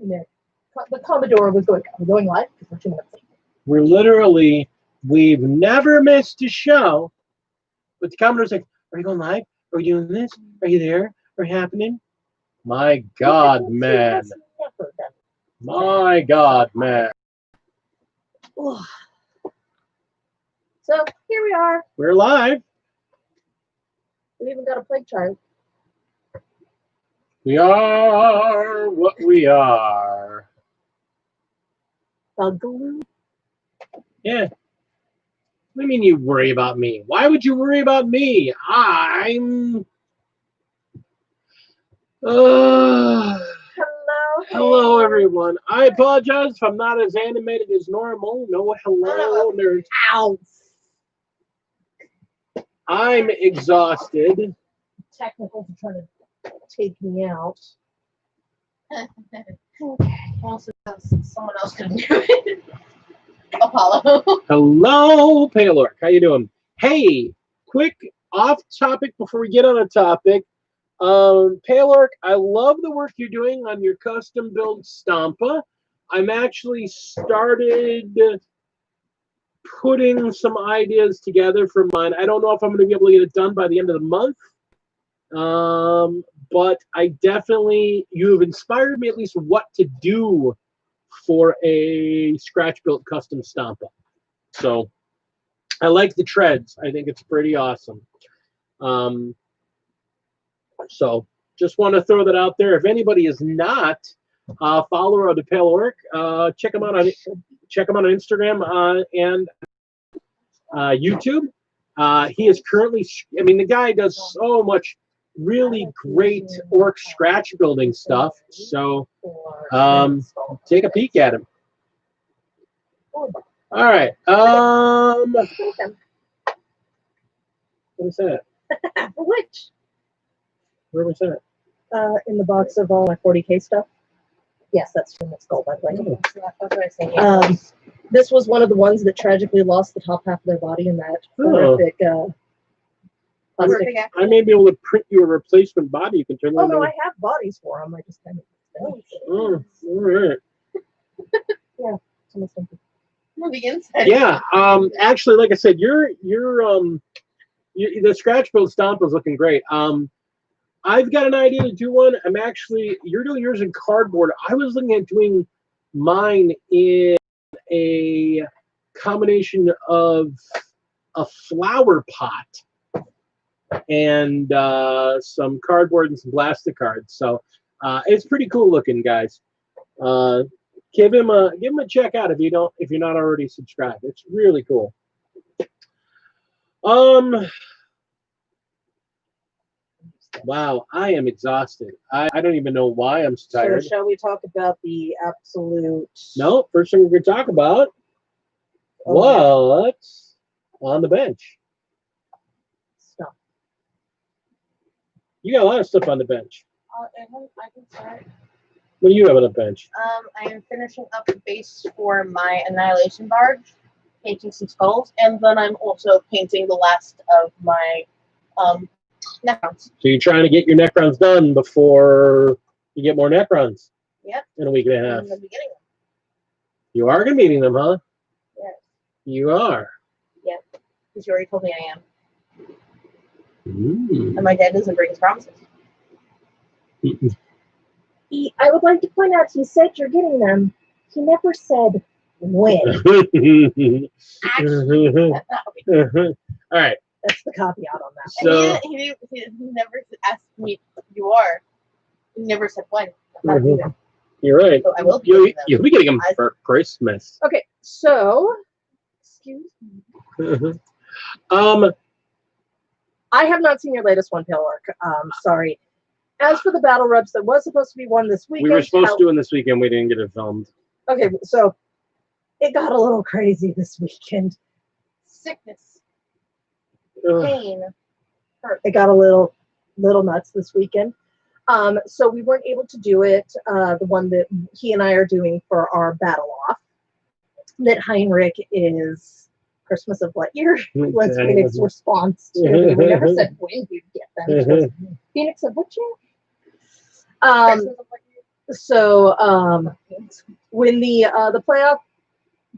the Commodore was going, "Are we going live?" Because we're 2 minutes late. We're literally, we've never missed a show. But the Commodore's like, "Are you going live? Are you doing this? Are you there? Are you happening?" My God, man. My God, man. So here we are. We're live. We even got a plague child. We are what we are. Boogaloo. Yeah. What do you mean you worry about me? Why would you worry about me? I'm... Hello, everyone. I apologize if I'm not as animated as normal. No, hello. There's... Ow. I'm exhausted. Technicals are trying to take me out. Also, someone else could do it. Apollo. Hello, Paylork. How you doing? Hey, quick off topic before we get on a topic. Paylork, I love the work you're doing on your custom build Stampa. I'm actually started putting some ideas together for mine. I don't know if I'm going to be able to get it done by the end of the month. But I definitely, you've inspired me at least what to do for a scratch-built custom Stampa. So I like the treads. I think it's pretty awesome. So just want to throw that out there. If anybody is not a follower of the Paylork, check them out on Instagram and YouTube. He is currently, I mean, the guy does so much really great orc scratch building stuff. So take a peek at him. All right. What is that? Which? Where was that? In the box of all my 40K stuff. Yes, that's from the skull, by the way. That's what I was saying. This was one of the ones that tragically lost the top half of their body in that horrific plastic. I may be able to print you a replacement body. You can turn that. Oh no, I have bodies for them. I just kind of. All right. Yeah, it's almost empty. The inside. Yeah. Actually, like I said, the scratch build Stomp is looking great. I've got an idea to do one. You're doing yours in cardboard. I was looking at doing mine in a combination of a flower pot and some cardboard and some plastic cards. So it's pretty cool looking, guys. Give him a check out if you're not already subscribed. It's really cool. Wow, I am exhausted. I don't even know why I'm so tired. So shall we talk about the absolute... No, first thing we're going to talk about, what's on the bench? Stuff. You got a lot of stuff on the bench. I can start. What do you have on the bench? I am finishing up the base for my Annihilation Barge, painting some skulls, and then I'm also painting the last of my Necrons. So you're trying to get your Necrons done before you get more Necrons? Yep. In a week and a half. I'm going to be getting them. You are going to be meeting them, huh? Yes. You are. Yep. Because you already told me I am. Mm. And my dad doesn't break his promises. I would like to point out, he said you're getting them. He never said when. Actually, All right. That's the caveat on that. So he never asked me if you are. He never said when. You're right. So I will be you'll be getting them for Christmas. Okay, so excuse me. I have not seen your latest one, Paylork. Sorry. As for the battle reps, there was supposed to be one this weekend. We were supposed to do one this weekend. We didn't get it filmed. Okay, so it got a little crazy this weekend. Sickness. Ugh. Pain. Hurt. It got a little nuts this weekend. So we weren't able to do it. The one that he and I are doing for our battle off. That Heinrich is Christmas of what year? Was Phoenix's response to it. We never said when you'd get them. Phoenix of what year? Christmas of what year? So when the playoff,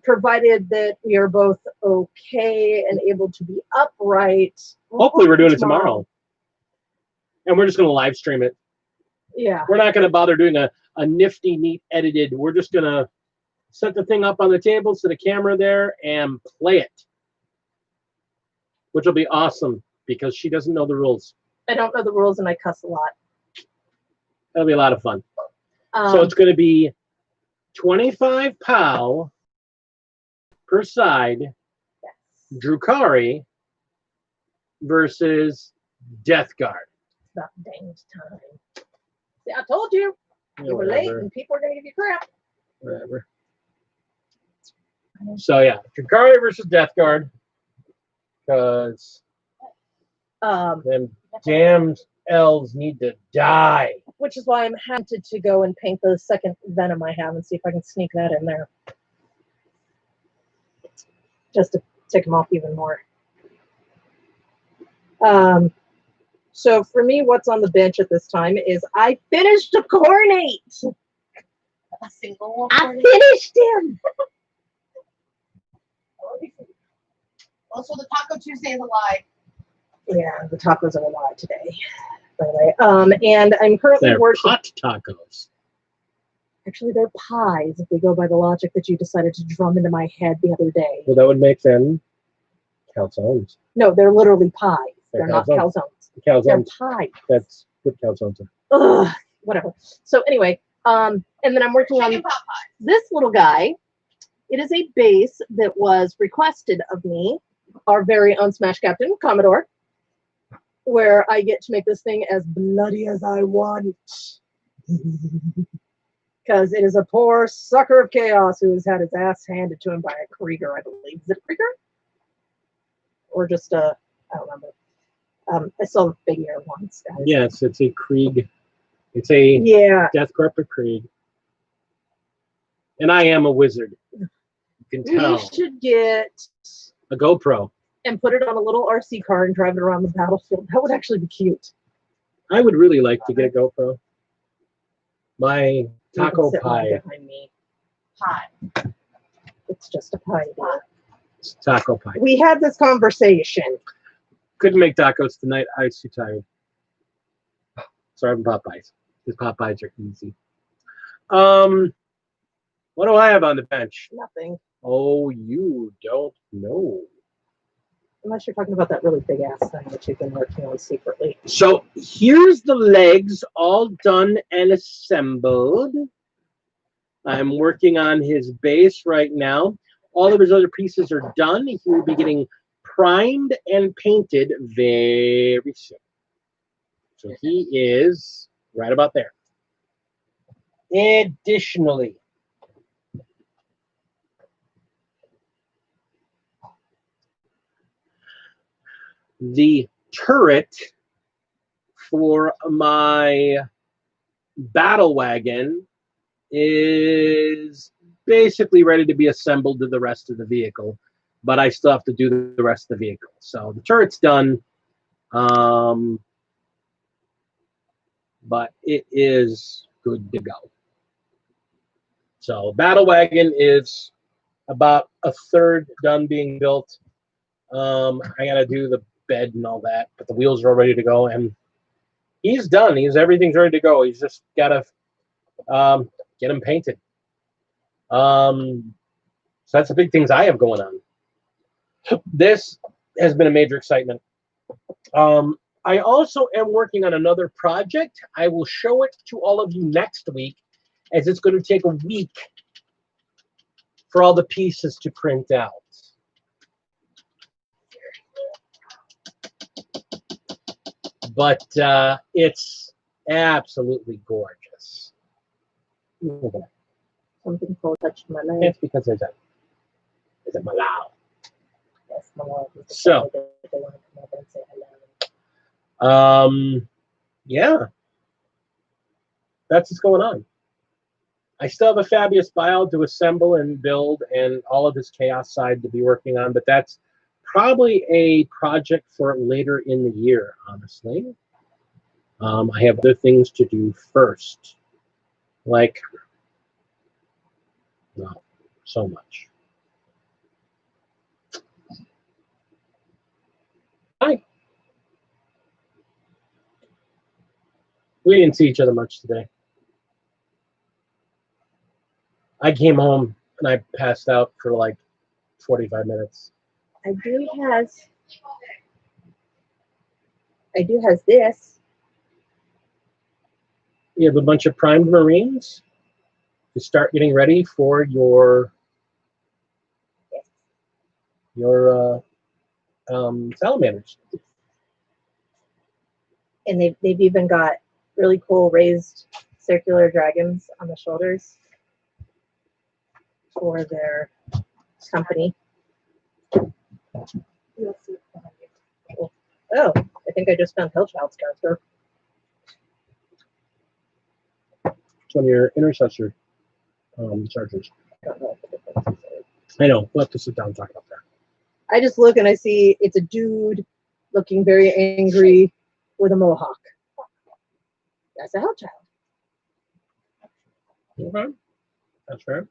provided that we are both okay and able to be upright. Hopefully we're doing it tomorrow. And we're just going to live stream it. Yeah. We're not going to bother doing a nifty, neat edited. We're just going to set the thing up on the table, set a camera there, and play it. Which will be awesome because she doesn't know the rules. I don't know the rules and I cuss a lot. That'll be a lot of fun. So it's going to be 25 POW per side. Yes. Drukari versus Death Guard. It's about dang time. See, I told you. You were late and people are going to give you crap. Whatever. So yeah, Drukari versus Death Guard. Because them damned elves need to die. Which is why I'm tempted to go and paint the second Venom I have and see if I can sneak that in there. Just to tick them off even more. So for me, what's on the bench at this time is I finished a Cornate. A single one. I finished him. Also, the Taco Tuesday is a lie. Yeah, the tacos are a lie today. By the way, and I'm currently They're working. hot tacos. Actually, they're pies. If we go by the logic that you decided to drum into my head the other day. Well, that would make them calzones. No, they're literally pies. They're not calzones. calzones. They're Calzones. pies. That's what calzones are. Ugh, whatever. So anyway, and then I'm working on Chicken pot pie. this little guy. It is a base that was requested of me, our very own Smash Captain, Commodore, where I get to make this thing as bloody as I want. Because it is a poor sucker of chaos who has had his ass handed to him by a Krieger, I believe. Is it a Krieger? Or just a, I don't remember. I saw the figure once, guys. Yes, it's a Krieg. It's a Death Corporate Krieg. And I am a wizard. You can tell. We should get A GoPro. and put it on a little RC car and drive it around the battlefield. That would actually be cute. I would really like to get a GoPro. My taco Sit right pie. behind me. Pie. It's just a pie. Dear. It's taco pie. We had this conversation. Couldn't make tacos tonight. I was too tired. So I'm having Popeyes. Because Popeyes are easy. What do I have on the bench? Nothing. Oh, you don't know. Unless you're talking about that really big ass thing that you've been working on secretly. So here's the legs all done and assembled. I'm working on his base right now. All of his other pieces are done. He will be getting primed and painted very soon. So he is right about there. Additionally, the turret for my battle wagon is basically ready to be assembled to the rest of the vehicle, but I still have to do the rest of the vehicle. So the turret's done, but it is good to go. So battle wagon is about a third done being built. I gotta do the bed and all that, but the wheels are all ready to go, and he's done. Everything's ready to go. He's just gotta get him painted. So that's the big things I have going on. This has been a major excitement. I also am working on another project. I will show it to all of you next week, as it's going to take a week for all the pieces to print out. But it's absolutely gorgeous. Look at that. Something cold touched my leg. It's because there's a Malau. Yes, my leg. So, They want to come over and say hello. yeah, that's what's going on. I still have a Fabius Bile to assemble and build, and all of this chaos side to be working on, but that's probably a project for later in the year, honestly. I have other things to do first. Like, not so much. Hi. We didn't see each other much today. I came home and I passed out for like 45 minutes. I do has this. You have a bunch of primed Marines to start getting ready for your salamanders. And they've even got really cool raised circular dragons on the shoulders for their company. Oh, I think I just found Hellchild's character. It's one of your intercessor chargers. I know. We'll have to sit down and talk about that. I just look and I see it's a dude looking very angry with a mohawk. That's a Hellchild. Okay. That's fair.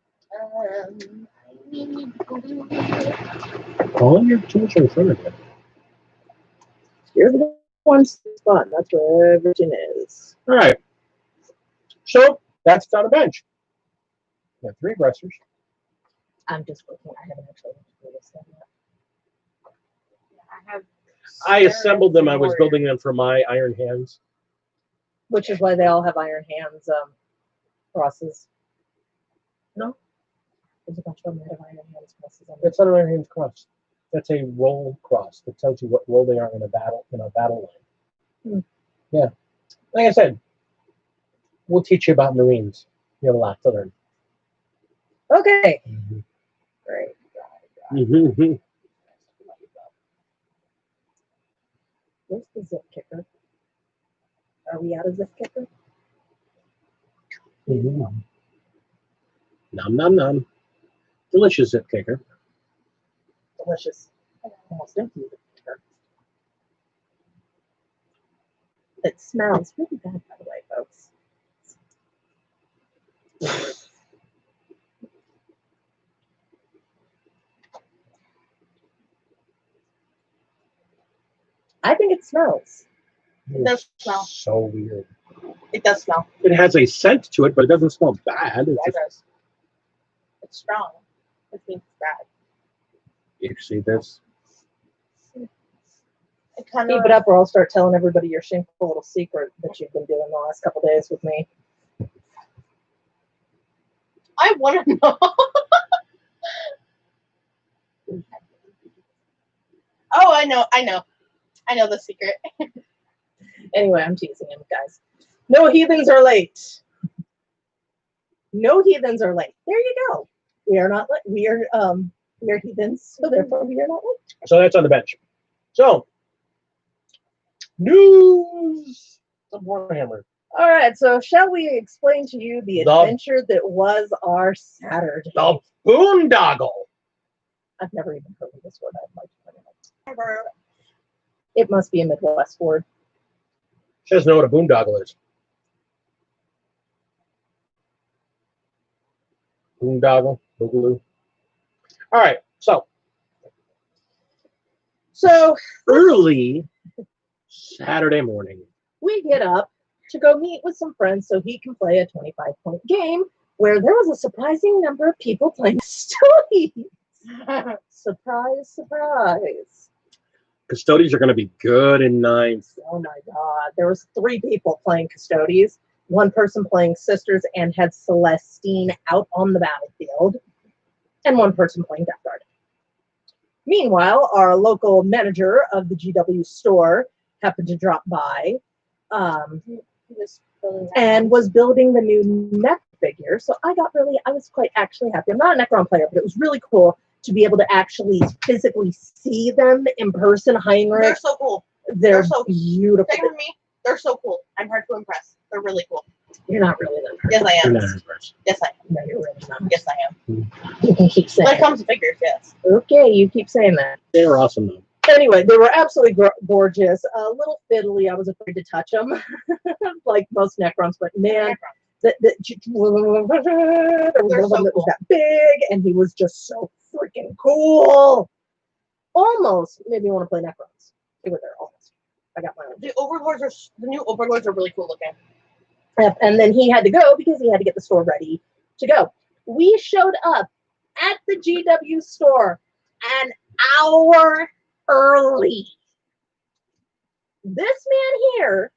All your tools are in front of you. You're the one spot. That's where everything is. All right. So that's on a bench. We have 3 aggressors. I'm just looking. I haven't actually looked through this thing yet. I assembled them. I was building them for my iron hands. Which is why they all have iron hands crosses. No. There's a bunch of them that have iron hands crosses on them. That's not an iron hands cross. That's a roll cross that tells you what role they are in a battle line. Yeah. Like I said, we'll teach you about Marines. You have a lot to learn. Okay. Great. Mm-hmm. Where's the zip kicker? Are we out of zip kicker? Mm-hmm. Nom nom nom. Delicious zip kicker. Delicious. Almost empty zip kicker. It smells really bad, by the way, folks. I think it smells. It does smell. So weird. It does smell. It has a scent to it, but it doesn't smell bad. It's It does. It's strong. It means it's bad. You see this? It kind Keep it up or I'll start telling everybody your shameful little secret that you've been doing the last couple days with me. I want to know. Oh, I know the secret. Anyway, I'm teasing him, guys. No heathens are late. No heathens are late. There you go. We are not late. We are heathens, so therefore we are not late. So that's on the bench. So, news of Warhammer. All right, so shall we explain to you the adventure that was our Saturday? The boondoggle. I've never even heard of this word. I'd like to learn it. Never. It must be a Midwest word. She doesn't know what a boondoggle is. Boondoggle, Boogaloo. All right, so early Saturday morning, we get up to go meet with some friends so he can play a 25-point game where there was a surprising number of people playing Custodies. Surprise, surprise. Custodies are going to be good in 9th. Oh my God. There was 3 people playing Custodies, 1 person playing Sisters and had Celestine out on the battlefield, and 1 person playing Death Guard. Meanwhile, our local manager of the GW store happened to drop by and was building the new mech figure. So I was quite actually happy. I'm not a Necron player, but it was really cool to be able to actually physically see them in person. Heinrich. They're so cool. They're so beautiful. Same with me. They're so cool. I'm hard to impress. They're really cool. You're not really that hard. Yes, I am. You're not impressed. Yes, I am. No, you're really not. Yes, I am. You can keep saying When it it. comes to figures, yes. Okay, you keep saying that. They were awesome, though. Anyway, they were absolutely gorgeous. A little fiddly. I was afraid to touch them, like most Necrons. But man, There was one that was that big, and he was just so freaking cool. Almost made me want to play Necrons. They were there almost. I got my own. The new Overlords are really cool looking. Yep, and then he had to go because he had to get the store ready to go. We showed up at the GW store an hour early. This man here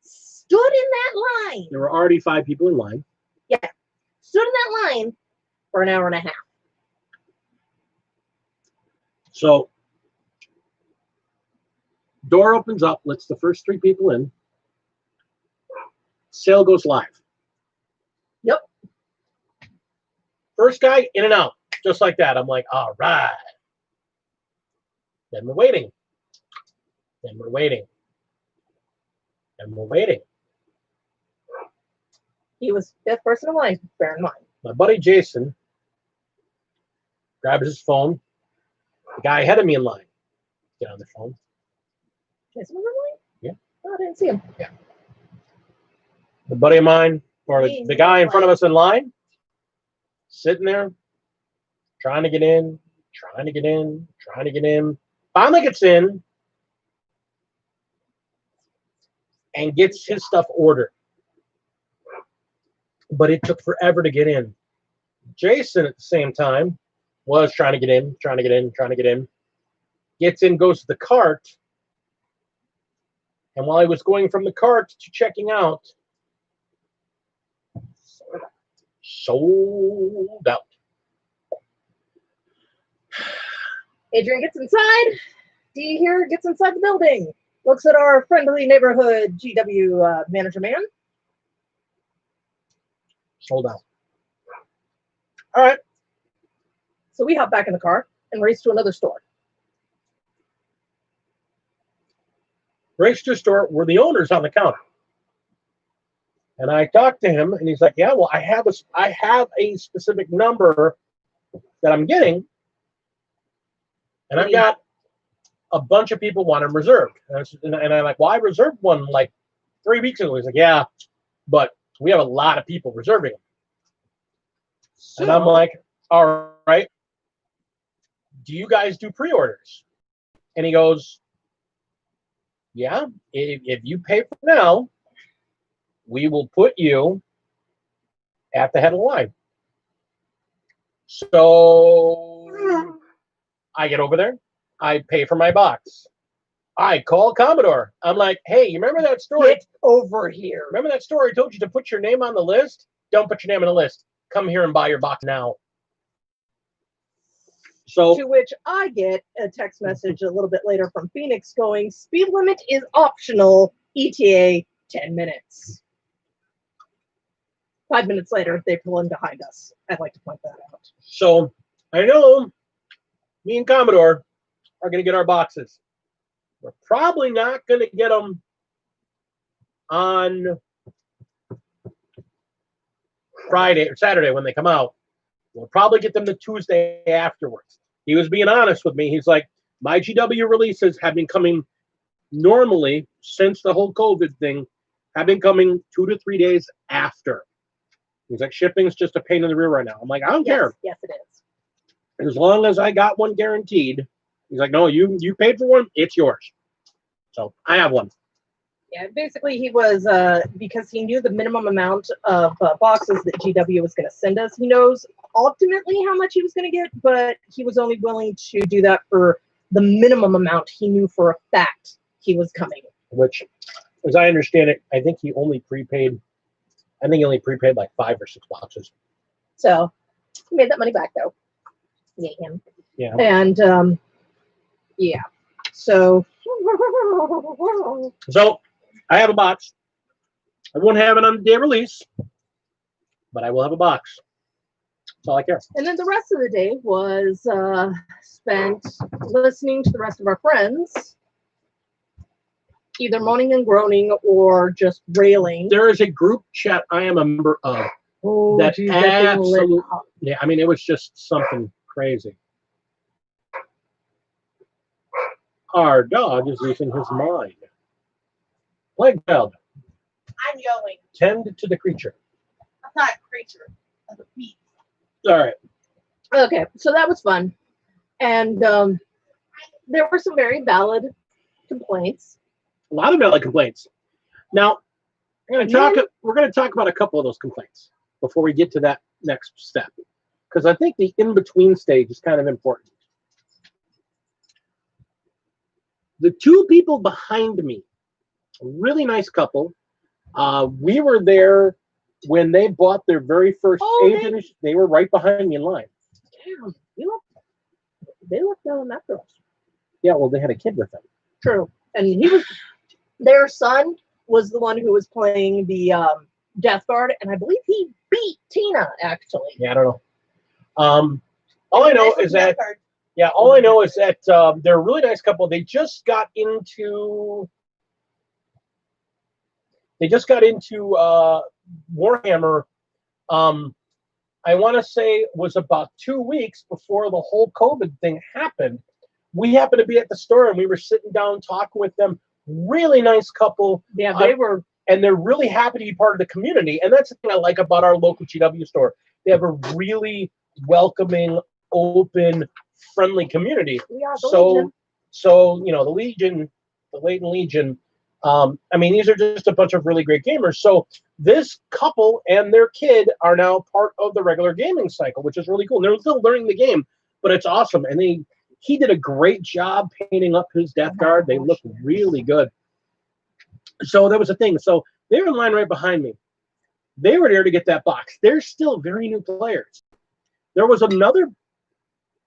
stood in that line. There were already 5 people in line. Yeah, stood in that line for an hour and a half. So, door opens up, lets the first 3 people in. Sale goes live. Yep. First guy in and out, just like that. I'm like, all right. Then we're waiting. Then we're waiting. And we're waiting. He was 5th person in line, bear in mind. My buddy Jason grabs his phone. The guy ahead of me in line. Get on the phone. Jason was in line? Yeah. Oh, I didn't see him. Yeah. The buddy of mine, or the guy in front of us in line, sitting there, trying to get in, trying to get in, trying to get in. Finally gets in and gets his stuff ordered. But it took forever to get in. Jason, at the same time, was trying to get in, trying to get in, trying to get in. Gets in, goes to the cart. And while he was going from the cart to checking out, sold out. Adrian gets inside. Dee here gets inside the building. Looks at our friendly neighborhood GW manager man. Sold out. All right. So we hop back in the car and race to another store. Race to a store where the owner's on the counter. And I talked to him, and he's like, yeah, well, I have a specific number that I'm getting, and I've got a bunch of people want them reserved. And I'm like, well, I reserved one like 3 weeks ago. He's like, yeah, but we have a lot of people reserving them. So, and I'm like, all right, do you guys do pre-orders? And he goes, yeah, if you pay for now, we will put you at the head of the line. So I get over there. I pay for my box. I call Commodore. I'm like, hey, you remember that story? Get over here. Remember that story I told you to put your name on the list? Don't put your name on the list. Come here and buy your box now. So, to which I get a text message a little bit later from Phoenix going, speed limit is optional, ETA 10 minutes. 5 minutes later, they pull in behind us. I'd like to point that out. So I know me and Commodore are going to get our boxes. We're probably not going to get them on Friday or Saturday when they come out. We'll probably get them the Tuesday afterwards. He was being honest with me. He's like, my GW releases have been coming normally since the whole COVID thing, have been coming 2 to 3 days after. He's like, shipping's just a pain in the rear right now. I'm like, I don't care. Yes, it is. As long as I got one guaranteed. He's like, no, you paid for one, it's yours. So I have one. Yeah, basically he was, because he knew the minimum amount of boxes that GW was going to send us. He knows ultimately how much he was going to get, but he was only willing to do that for the minimum amount he knew for a fact he was coming. Which, as I understand it, I think he only prepaid like 5 or 6 boxes. So he made that money back though. Yeah, him. Yeah. And yeah. So I have a box. I won't have it on the day of release, but I will have a box. That's all I care. and then the rest of the day was spent listening to the rest of our friends, either moaning and groaning or just railing. There is a group chat I am a member of. Oh, That geez, that thing lit absolutely, up. yeah, I mean, it was just something crazy. Our dog is losing his mind. Like Bell, I'm yelling. tend to the creature. not a creature, as a beast. All right. Okay, so that was fun. And there were some very valid complaints. A lot of valid complaints. Now, we're going to talk about a couple of those complaints before we get to that next step, because I think the in-between stage is kind of important. The two people behind me, a really nice couple. We were there when they bought their very first agent. They were right behind me in line. Damn, they looked down that for us. Yeah, well, they had a kid with them. True. And he was, their son was the one who was playing the Death Guard, and I believe he beat Tina, actually. Yeah, I don't know. All I know is that, they're a really nice couple. They just got into Warhammer. I want to say it was about 2 weeks before the whole COVID thing happened. We happened to be at the store and we were sitting down talking with them. Really nice couple. Yeah, they were. And they're really happy to be part of the community. And that's the thing I like about our local GW store. They have a really welcoming, open, friendly community. We are the Legion. So, you know, the Legion, the Leighton Legion, I mean, these are just a bunch of really great gamers. So this couple and their kid are now part of the regular gaming cycle, which is really cool. They're still learning the game, but it's awesome. And he did a great job painting up his Death Guard. They look really good. So that was the thing. So they were in line right behind me. They were there to get that box. They're still very new players. There was another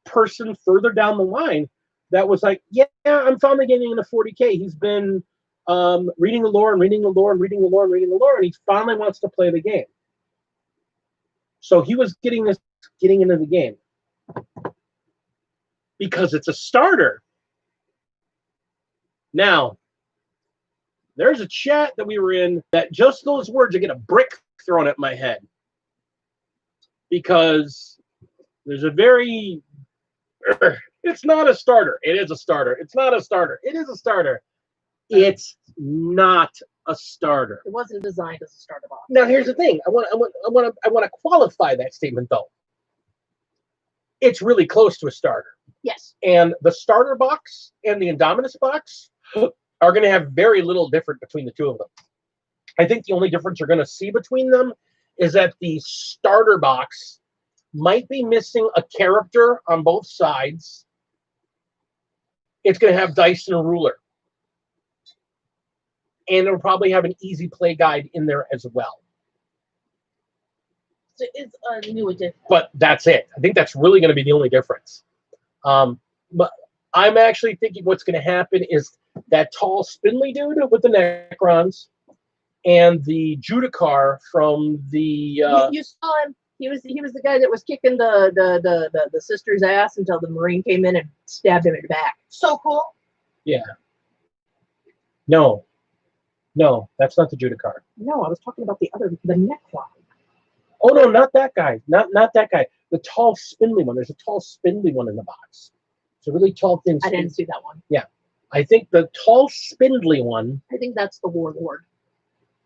person further down the line that was like, yeah, I'm finally getting into 40K. He's been reading the lore and reading the lore and reading the lore and reading the lore, and he finally wants to play the game. So he was getting into the game because it's a starter. Now, there's a chat that we were in that just those words, I get a brick thrown at my head. Because there's a very, it's not a starter. It is a starter. It's not a starter. It is a starter. It's not a starter. It wasn't designed as a starter box. Now here's the thing. I want to qualify that statement though. It's really close to a starter. Yes. And the starter box and the Indomitus box are going to have very little different between the two of them. I think the only difference you're going to see between them is that the starter box might be missing a character on both sides. It's going to have dice and a ruler. And it'll probably have an easy play guide in there as well. So it's a new addition. But that's it. I think that's really going to be the only difference. But I'm actually thinking what's going to happen is that tall, spindly dude with the Necrons and the Judicar from the. You saw him. He was the guy that was kicking the sister's ass until the Marine came in and stabbed him in the back. So cool. Yeah. No, that's not the Judicar. No, I was talking about the Necron. Oh no, not that guy. Not that guy. The tall, spindly one. There's a tall, spindly one in the box. It's a really tall, thin. I didn't see that one. Yeah, I think the tall, spindly one. I think that's the Warlord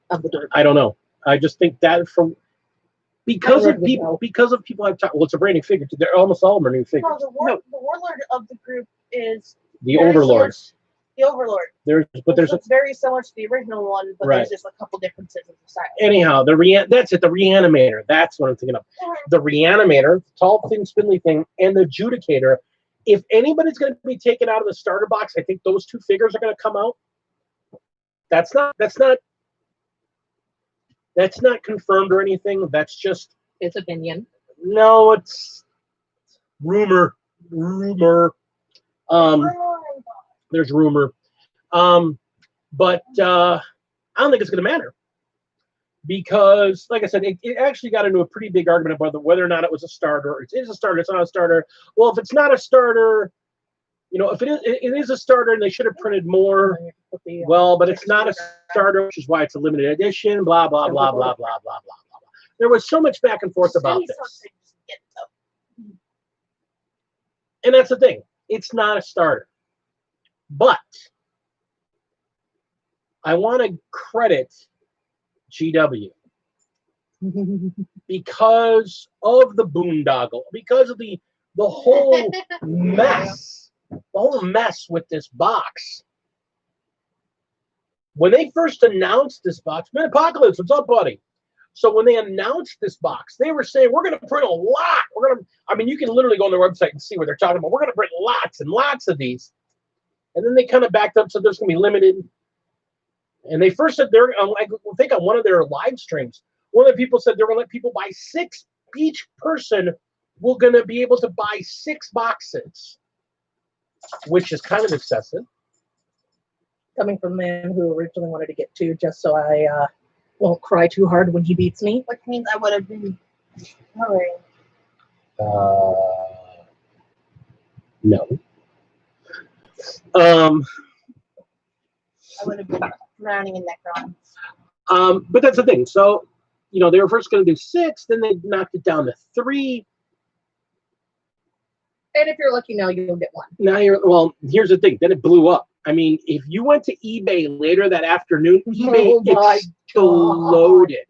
of the Dirt. I don't know. I just think that because of people I've talked. Well, it's a brand new figure. They're almost all of them are new figures. No, the Warlord of the group is the Overlords. The Overlord. There's very similar to the original one, but there's just a couple differences in the style. Anyhow, that's it. The Reanimator. That's what I'm thinking of. The Reanimator, tall, thin, spindly thing, and the Judicator. If anybody's going to be taken out of the starter box, I think those two figures are going to come out. That's not confirmed or anything. That's just his opinion. No, it's rumor. There's rumor. But I don't think it's going to matter. Because, like I said, it actually got into a pretty big argument about whether or not it was a starter. It is a starter. It's not a starter. Well, if it's not a starter, if it is a starter and they should have printed more. Well, but it's not a starter, which is why it's a limited edition, blah, blah, blah, blah, blah, blah, blah, blah. There was so much back and forth about this. And that's the thing. It's not a starter. But I want to credit GW because of the boondoggle, because of the whole mess, with this box. When they first announced this box, man, Apocalypse, what's up, buddy? So when they announced this box, they were saying, we're going to print a lot. I mean, you can literally go on their website and see what they're talking about. We're going to print lots and lots of these. And then they kind of backed up, said there's going to be limited. And they first said I think on one of their live streams, one of the people said they're going to let people buy 6. Each person will going to be able to buy 6 boxes, which is kind of excessive. Coming from the man who originally wanted to get 2 just so I won't cry too hard when he beats me. Which means I would have been coloring. No. I would have been drowning in Necrons. But that's the thing. So, they were first going to do 6, then they knocked it down to 3. And if you're lucky now, you'll get 1. Now here's the thing. Then it blew up. I mean, if you went to eBay later that afternoon, eBay exploded.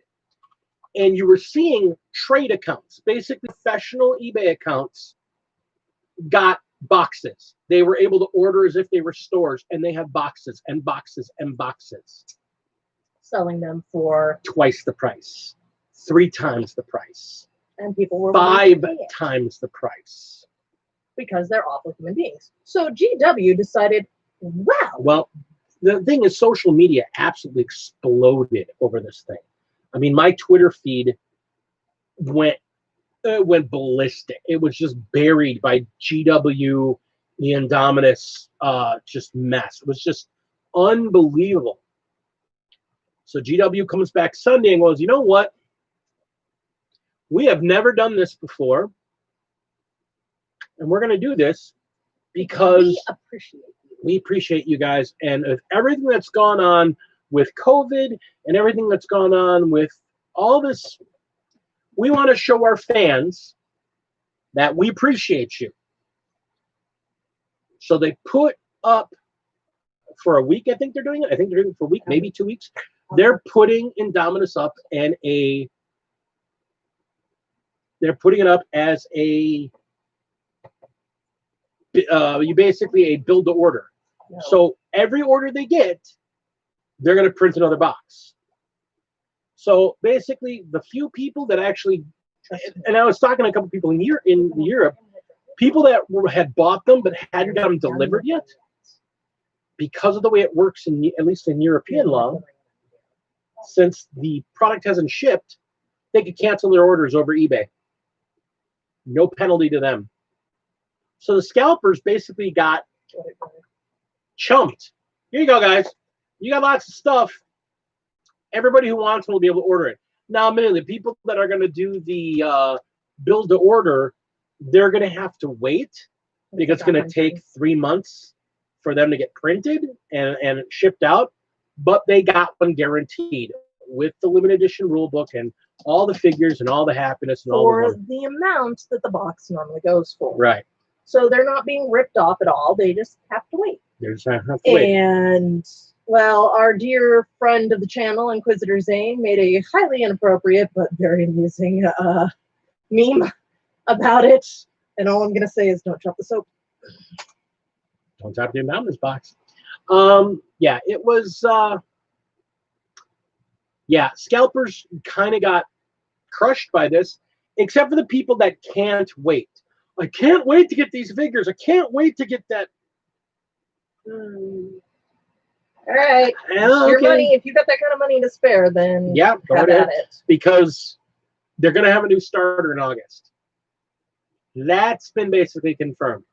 And you were seeing trade accounts, basically professional eBay accounts, got boxes. They were able to order as if they were stores, and they had boxes and boxes and boxes. Selling them for twice the price, 3 times the price, and people were 5 times the price. Because they're awful human beings. So GW decided, wow. Well, the thing is, social media absolutely exploded over this thing. I mean, my Twitter feed went ballistic. It was just buried by GW, the Indomitus, just mess. It was just unbelievable. So GW comes back Sunday and goes, you know what? We have never done this before. And we're going to do this because we appreciate you guys. And if everything that's gone on with COVID and everything that's gone on with all this, we want to show our fans that we appreciate you. So they put up for a week, I think they're doing it. I think they're doing it for a week, maybe 2 weeks. They're putting Indomitus up and they're putting it up as a you basically a build to order. No. So every order they get, they're going to print another box. So basically, the few people that actually, and I was talking to a couple people in Europe, people that had bought them but hadn't got them delivered yet, because of the way it works at least in European law, since the product hasn't shipped, they could cancel their orders over eBay. No penalty to them. So the scalpers basically got chumped. Here you go, guys. You got lots of stuff. Everybody who wants them will be able to order it. Now, admittedly, the people that are going to do the build to order, they're going to have to wait because it's going to take 3 months for them to get printed and shipped out. But they got one guaranteed with the limited edition rule book and all the figures and all the happiness and all the amount that the box normally goes for. Right. So they're not being ripped off at all. They just have to wait. They just have to wait. And, well, our dear friend of the channel, Inquisitor Zane, made a highly inappropriate but very amusing meme about it. And all I'm going to say is don't drop the soap. Don't drop the Indomitus box. Yeah, it was... yeah, scalpers kind of got crushed by this, except for the people that can't wait. I can't wait to get these figures. I can't wait to get that. All right. Okay. Your money. If you got that kind of money to spare, then yeah, have at it. Because they're going to have a new starter in August. That's been basically confirmed.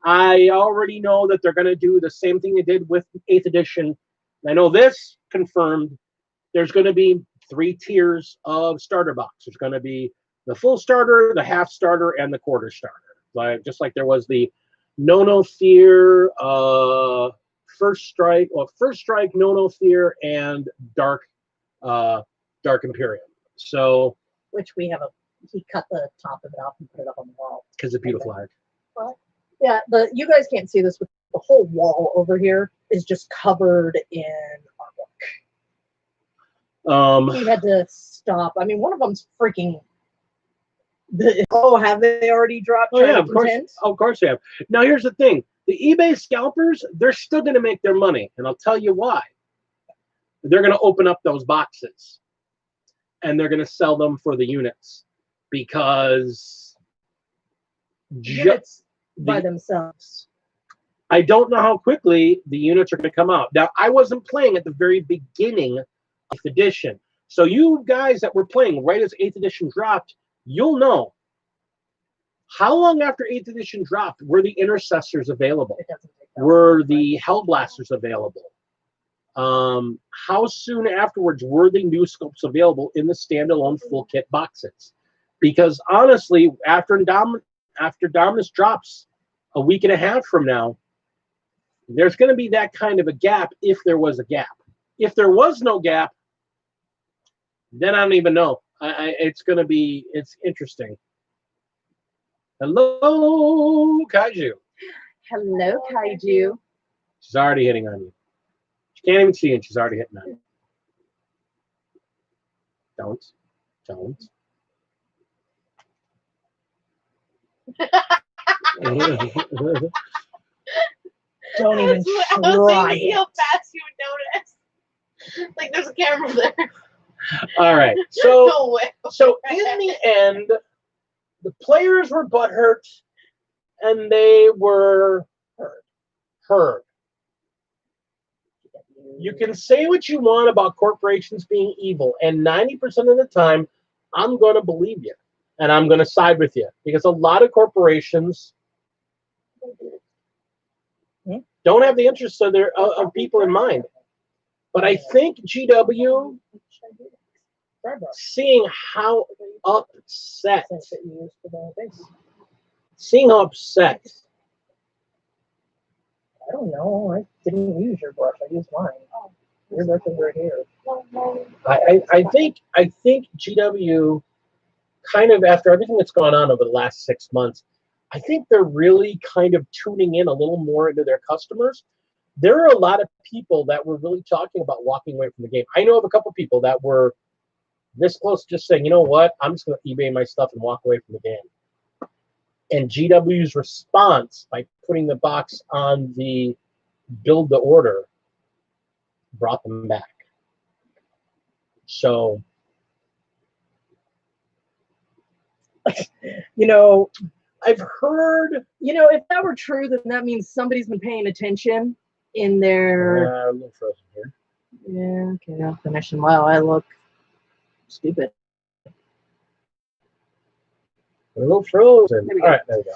I already know that they're going to do the same thing they did with 8th edition. I know this confirmed. There's going to be 3 tiers of starter box. There's going to be the full starter, the half starter, and the quarter starter. Just like there was the No Fear, First Strike, No Fear, and Dark Imperium. So, which we have he cut the top of it off and put it up on the wall. Because it's a beautiful art. Well, yeah, you guys can't see this, but the whole wall over here is just covered in artwork. He had to stop. I mean, one of them's freaking. Have they already dropped? Oh yeah, of course they have. Now here's the thing: the eBay scalpers, they're still going to make their money, and I'll tell you why. They're going to open up those boxes, and they're going to sell them for the units, because units by themselves. I don't know how quickly the units are going to come out. Now, I wasn't playing at the very beginning of 8th edition. So you guys that were playing right as 8th edition dropped, you'll know. How long after 8th edition dropped were the Intercessors available? Were the Hellblasters available? How soon afterwards were the new sculpts available in the standalone full kit boxes? Because honestly, after Indomitus drops a week and a half from now, there's going to be that kind of a gap if there was a gap. If there was no gap, then I don't even know. It's interesting. Hello, Kaiju. Hello, Kaiju. She's already hitting on you. She can't even see it. She's already hitting on you. Don't. Don't even try. I was thinking how fast you would notice. Like there's a camera there. All right. So in the end, the players were butthurt, and they were heard. You can say what you want about corporations being evil, and 90% of the time, I'm going to believe you, and I'm going to side with you, because a lot of corporations don't have the interests of people in mind. But I think GW, seeing how upset, I don't know. I didn't use your brush. I used mine. Oh, your brush is right here. I think GW, kind of after everything that's gone on over the last 6 months, I think they're really kind of tuning in a little more into their customers. There are a lot of people that were really talking about walking away from the game. I know of a couple people that were this close to just saying, you know what, I'm just going to eBay my stuff and walk away from the game. And GW's response by putting the box on the build to order brought them back. So, you know, I've heard, if that were true, then that means somebody's been paying attention in their. a little frozen here. Yeah, okay, I'll finish. And wow, I look stupid. A little frozen. All right, there we go.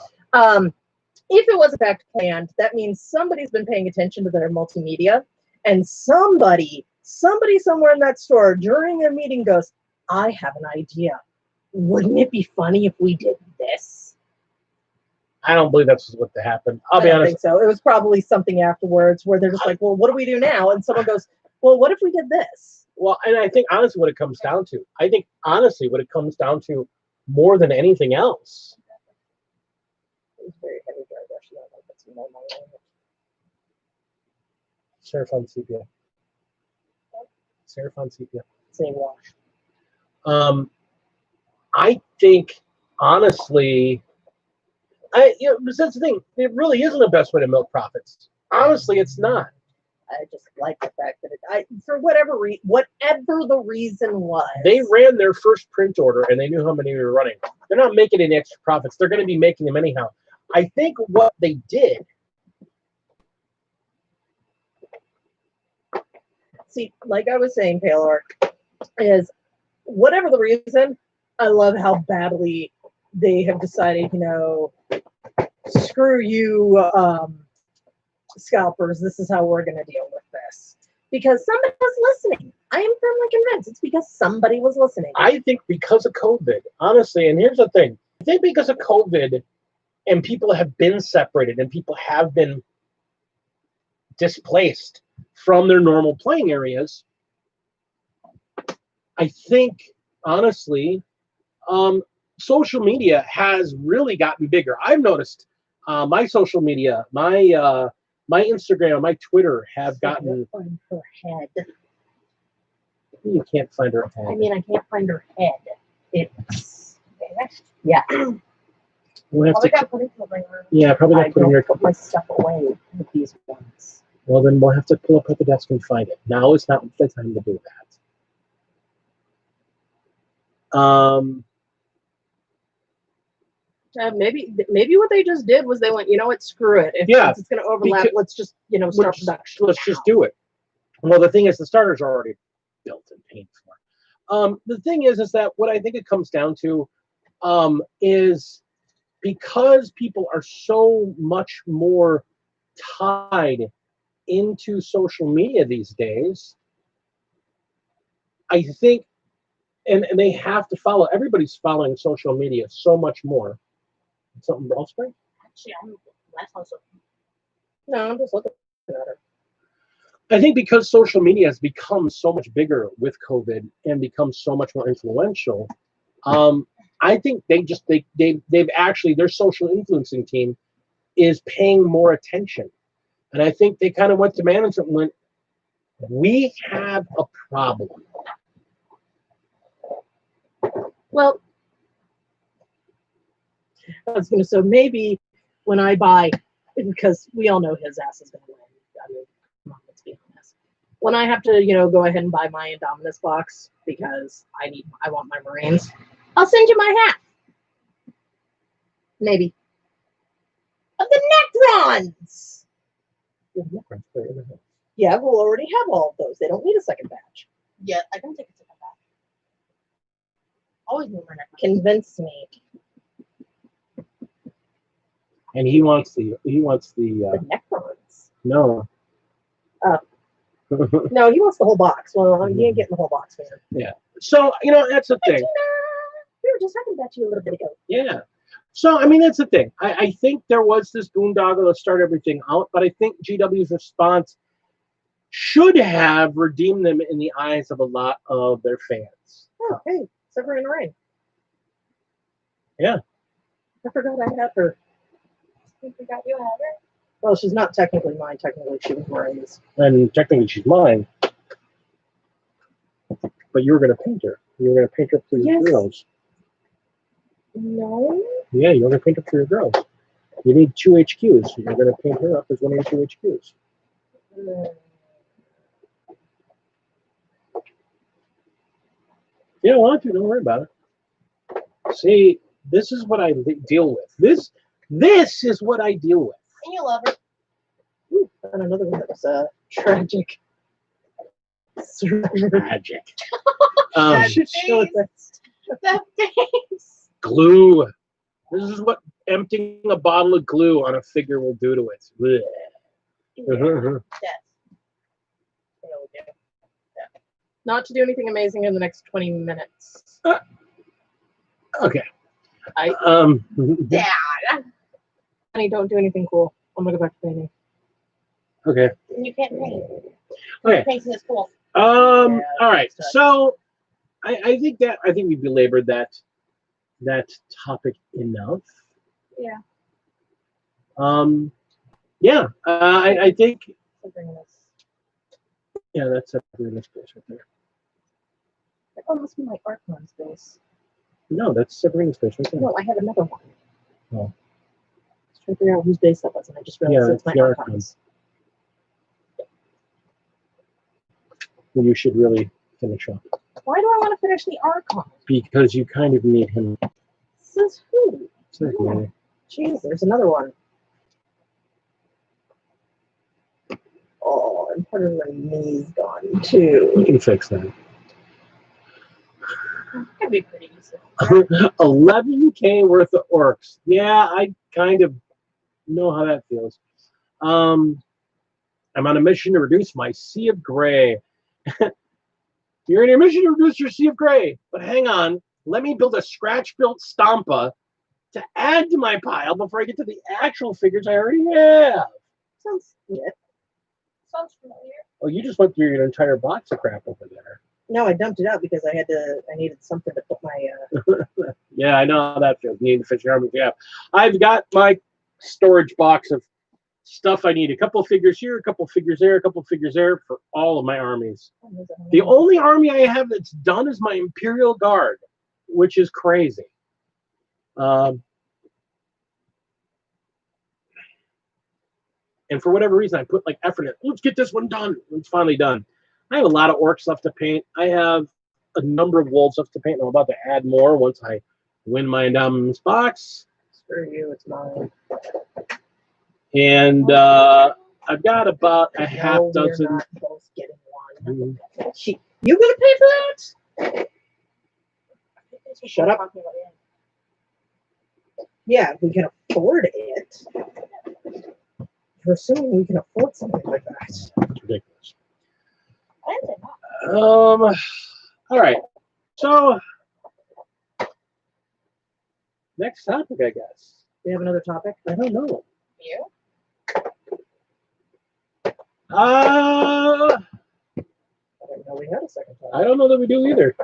If it was in fact planned, that means somebody's been paying attention to their multimedia, and somebody somewhere in that store during a meeting goes, I have an idea. Wouldn't it be funny if we did this? I don't believe that's what happened. I'll be honest. I don't think so. It was probably something afterwards where they're just like, well, what do we do now? And someone goes, well, what if we did this? Well, and I think honestly what it comes down to, more than anything else. It was very heavy dry brush. That's normal. Seraphon sepia. Seraphon sepia. Same wash. I think honestly, that's the thing. It really isn't the best way to milk profits. Honestly, it's not. I just like the fact that for whatever the reason was, they ran their first print order and they knew how many we were running. They're not making any extra profits. They're going to be making them anyhow. I think what they did. See, like I was saying, Paylor, is whatever the reason, I love how badly they have decided, screw you, scalpers, this is how we're going to deal with this. Because somebody was listening. I am firmly convinced it's because somebody was listening. I think because of COVID, honestly, and here's the thing. I think because of COVID and people have been separated and people have been displaced from their normal playing areas, I think, honestly, social media has really gotten bigger. I've noticed my social media, my Instagram, my Twitter have gotten. On her head. You can't find her head. I mean, I can't find her head. It's vanished. Yeah. We'll have Well, we to, got put into the ring room. yeah, probably I got to put in don't your. put my stuff away with these ones. Well, then we'll have to pull up at the desk and find it. Now is not the time to do that. Maybe what they just did was they went, you know what, screw it. If Yeah, since it's going to overlap, because- let's just start production. Let's just do it. Well, the thing is, the starters are already built and paid for. The thing is that what I think it comes down to is because people are so much more tied into social media these days, I think, and they have to follow, everybody's following social media so much more. Something else, Frank? Actually, I'm last on so. No, I'm just looking at her. I think because social media has become so much bigger with COVID and become so much more influential, I think they've actually, their social influencing team is paying more attention. And I think they kind of went to management and went, we have a problem. Well, I was going to, so maybe when I buy, because we all know his ass is going to win. I mean, come on, let's be honest. When I have to, go ahead and buy my Indomitus box because I want my Marines, I'll send you my hat. Maybe. Of the Necrons! Yeah, we'll already have all of those. They don't need a second batch. Yeah, I can take a second back. Always move my neck. Convince me. And he wants the The Necrons. no. Oh. No, he wants the whole box. Well, he ain't getting the whole box, man. Yeah. So, that's the thing. We were just talking about you a little bit ago. Yeah. So, that's the thing. I think there was this boondoggle to start everything out, but I think GW's response should have redeemed them in the eyes of a lot of their fans. Oh, hey, Severine Rain. Yeah. I forgot I had her. I forgot you had her. Well, she's not technically mine. Technically, she was Marine's. And technically she's mine. But you were going to paint her. You were going to paint her for your Yes. girls. No. Yeah, you were going to paint her for your girls. You need 2 HQs. You're going to paint her up as one of your 2 HQs. You don't want to. Don't worry about it. See, this is what I deal with. This is what I deal with. And you love her. Ooh, and another one that was tragic. Tragic. I should show it this. That face. Glue. This is what emptying a bottle of glue on a figure will do to it. Blech. Yes. Not to do anything amazing in the next 20 minutes. Okay. I Dad. Honey, don't do anything cool. I'm gonna go back to painting. Okay. You can't paint. Okay. Painting is cool. All right. that's So I think we belabored that topic enough. Yeah. Yeah. I think Something else. yeah, that's a really nice place right there. That must be my Archon space. No, that's Sabrina's space right there. No, I have another one. Oh. I was trying to figure out whose base that was, and I just realized Yeah, it's my it's the Archon. Archons. You should really finish up Why do I want to finish the Archon? because you kind of need him. Says who? Says Yeah. me. Jeez, there's another one. Oh, and part of my knee's gone You too. can fix that. That'd be pretty easy. 11K worth of orcs. Yeah, I kind of know how that feels. I'm on a mission to reduce my Sea of Gray. You're on a mission to reduce your Sea of Gray. But hang on. Let me build a scratch-built Stampa to add to my pile before I get to the actual figures I already have. Sounds yeah. Sounds familiar. Oh, you just went through your entire box of crap over there. No, I dumped it out because I needed something to put my Yeah, I know how that feels. You need to fix your armor. Yeah. I've got my storage box of stuff I need. A couple figures here, a couple figures there, a couple figures there for all of my armies. The only army I have that's done is my Imperial Guard, which is crazy. And for whatever reason, I put like effort in it. Let's get this one done. It's finally done. I have a lot of orcs left to paint. I have a number of wolves left to paint. I'm about to add more once I win my Indomitus box. Screw you, it's mine. And I've got about a half dozen. We're not both getting one. Mhm. You gonna pay for that? Shut up. Yeah, we can afford it. You're assuming we can afford something like that. It's ridiculous. I didn't say that. All right. So next topic, I guess. We have another topic. I don't know. You? I didn't know we had a second topic. I don't know that we do either.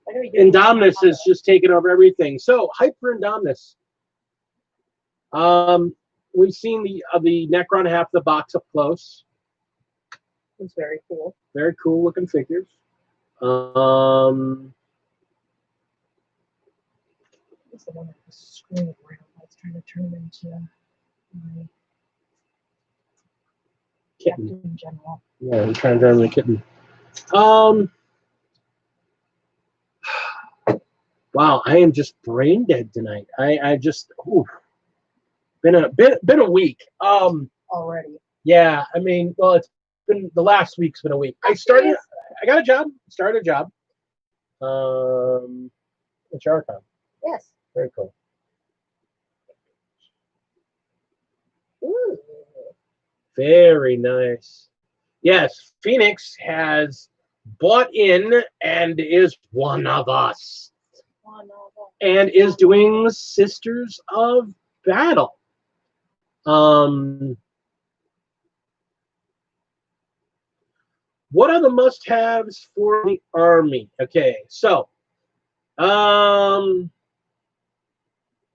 I know you do. Indomitus is just taking over everything. So hype for Indomitus. We've seen the Necron half the box up close. It's very cool. Very cool looking figures. It's the one that was screwing around. I was trying to turn him into my Kitten. captain in general. Yeah, I'm trying to drive the kitten. Wow, I am just brain dead tonight. I just been a week. Already. Yeah, I mean, well, it's been the last week's been a week. I got a job. Started a job. It's Archon. Yes. Very cool. Ooh. Very nice. Yes, Phoenix has bought in and is one of us. And is doing Sisters of Battle. What are the must-haves for the army? Okay, so,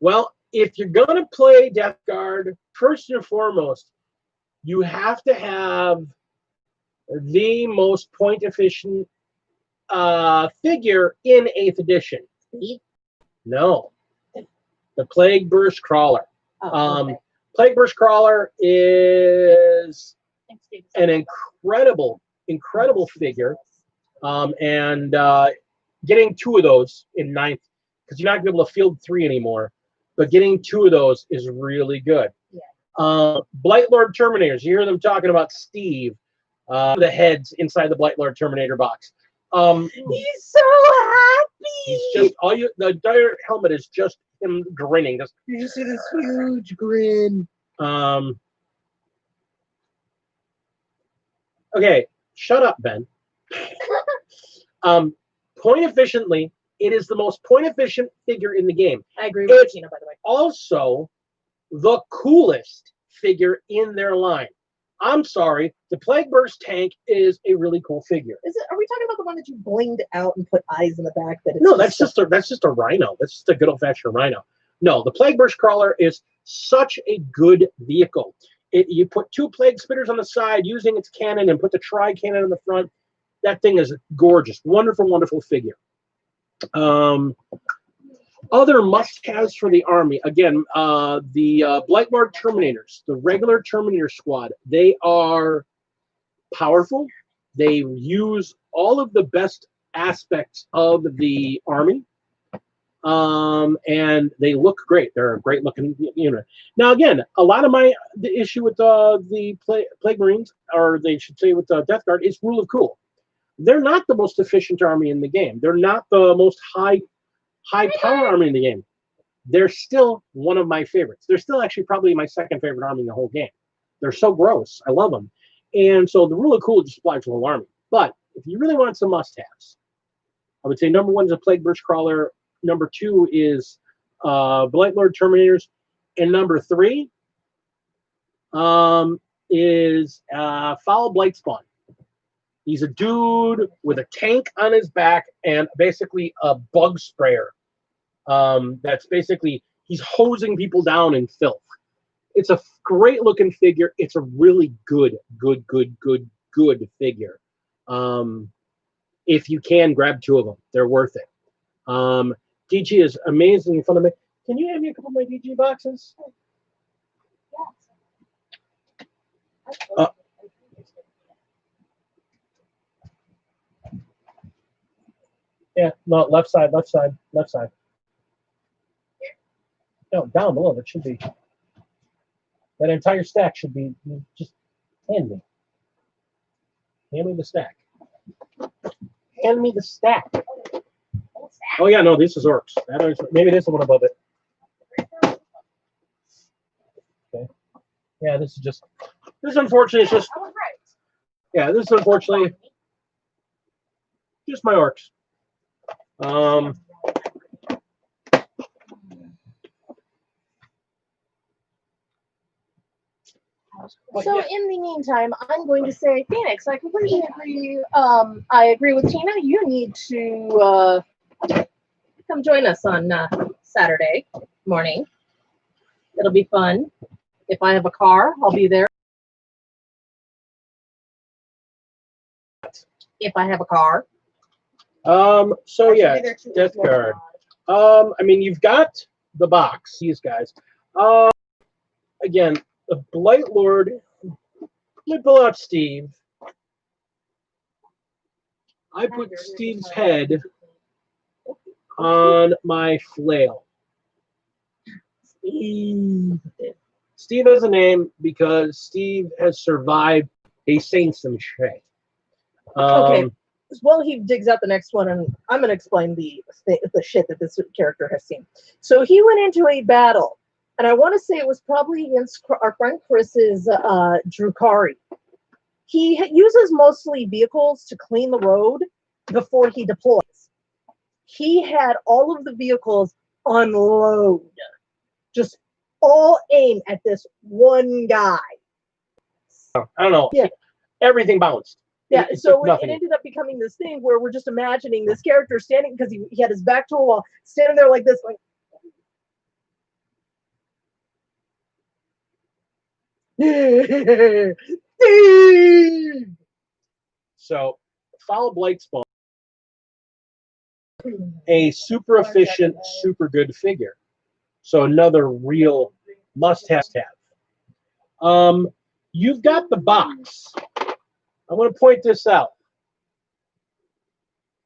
well, if you're gonna play Death Guard, first and foremost, you have to have the most point-efficient figure in 8th edition. No, the Plague Burst Crawler. Okay. Plague Burst Crawler is an incredible figure, and getting 2 of those in 9th, because you're not going to be able to field 3 anymore, but getting 2 of those is really good. Yeah. Blightlord Terminators, you hear them talking about Steve, the heads inside the Blightlord Terminator box. He's so happy. He's just the entire helmet is just him grinning. Just, You just see this huge grin. Okay, shut up, Ben. Point efficiently, it is the most point efficient figure in the game. I agree with It's Tina, by the way. also the coolest figure in their line. I'm sorry, the Plague Burst tank is a really cool figure. Are we talking about the one that you blinged out and put eyes in the back? No, that's just a rhino. That's just a good old fashioned rhino. No, the Plague Burst Crawler is such a good vehicle. You put 2 Plague Spitters on the side using its cannon and put the tri-cannon in the front. That thing is gorgeous. Wonderful, wonderful figure. Other must-haves for the army. Again, the Blightlord Terminators, the regular Terminator squad, they are powerful. They use all of the best aspects of the army. And they look great. They're a great looking unit. Now, again, a lot of the issue with the Plague Marines, or they should say with the Death Guard, is rule of cool. They're not the most efficient army in the game. They're not the most high power army in the game. They're still one of my favorites. They're still actually probably my second favorite army in the whole game. They're so gross. I love them. And so the rule of cool just applies to the whole army. But if you really want some must-haves, I would say number 1 is a Plague Burst Crawler. Number 2 is Blightlord Terminators. And number 3 is Foul Blightspawn. He's a dude with a tank on his back and basically a bug sprayer. That's basically, he's hosing people down in filth. It's a great looking figure. It's a really good figure. If you can, grab 2 of them. They're worth it. DG is amazingly fun to make. Can you hand me a couple of my DG boxes? Yeah, no, left side. No, down below. That should be. That entire stack should be. Just hand me. Hand me the stack. Hand me the stack. Oh yeah, no, this is orcs. Maybe this is the one above it. Okay. Yeah, this is unfortunate. It's just. Yeah, this is unfortunately just my orcs. So in the meantime, I'm going to say, Phoenix, I completely agree. I agree with Tina. You need to come join us on Saturday morning. It'll be fun. If I have a car, I'll be there. If I have a car. So yeah, Death Guard. I mean, you've got the box. These guys. Again, the Blightlord. Let me pull out Steve. I put Steve's head on my flail. Steve has a name because Steve has survived a Saints and shit. Okay. Well, he digs out the next one, and I'm going to explain the shit that this character has seen. So he went into a battle, and I want to say it was probably against our friend Chris's Drukari. He uses mostly vehicles to clean the road before he deploys. He had all of the vehicles unload, just all aim at this one guy. I don't know. Yeah. Everything bounced. Yeah, so it nothing. ended up becoming this thing where we're just imagining this character standing, because he had his back to a wall, standing there like this, like. So, follow Blightspawn. A super efficient, super good figure. So another real must-have. You've got the box. I want to point this out.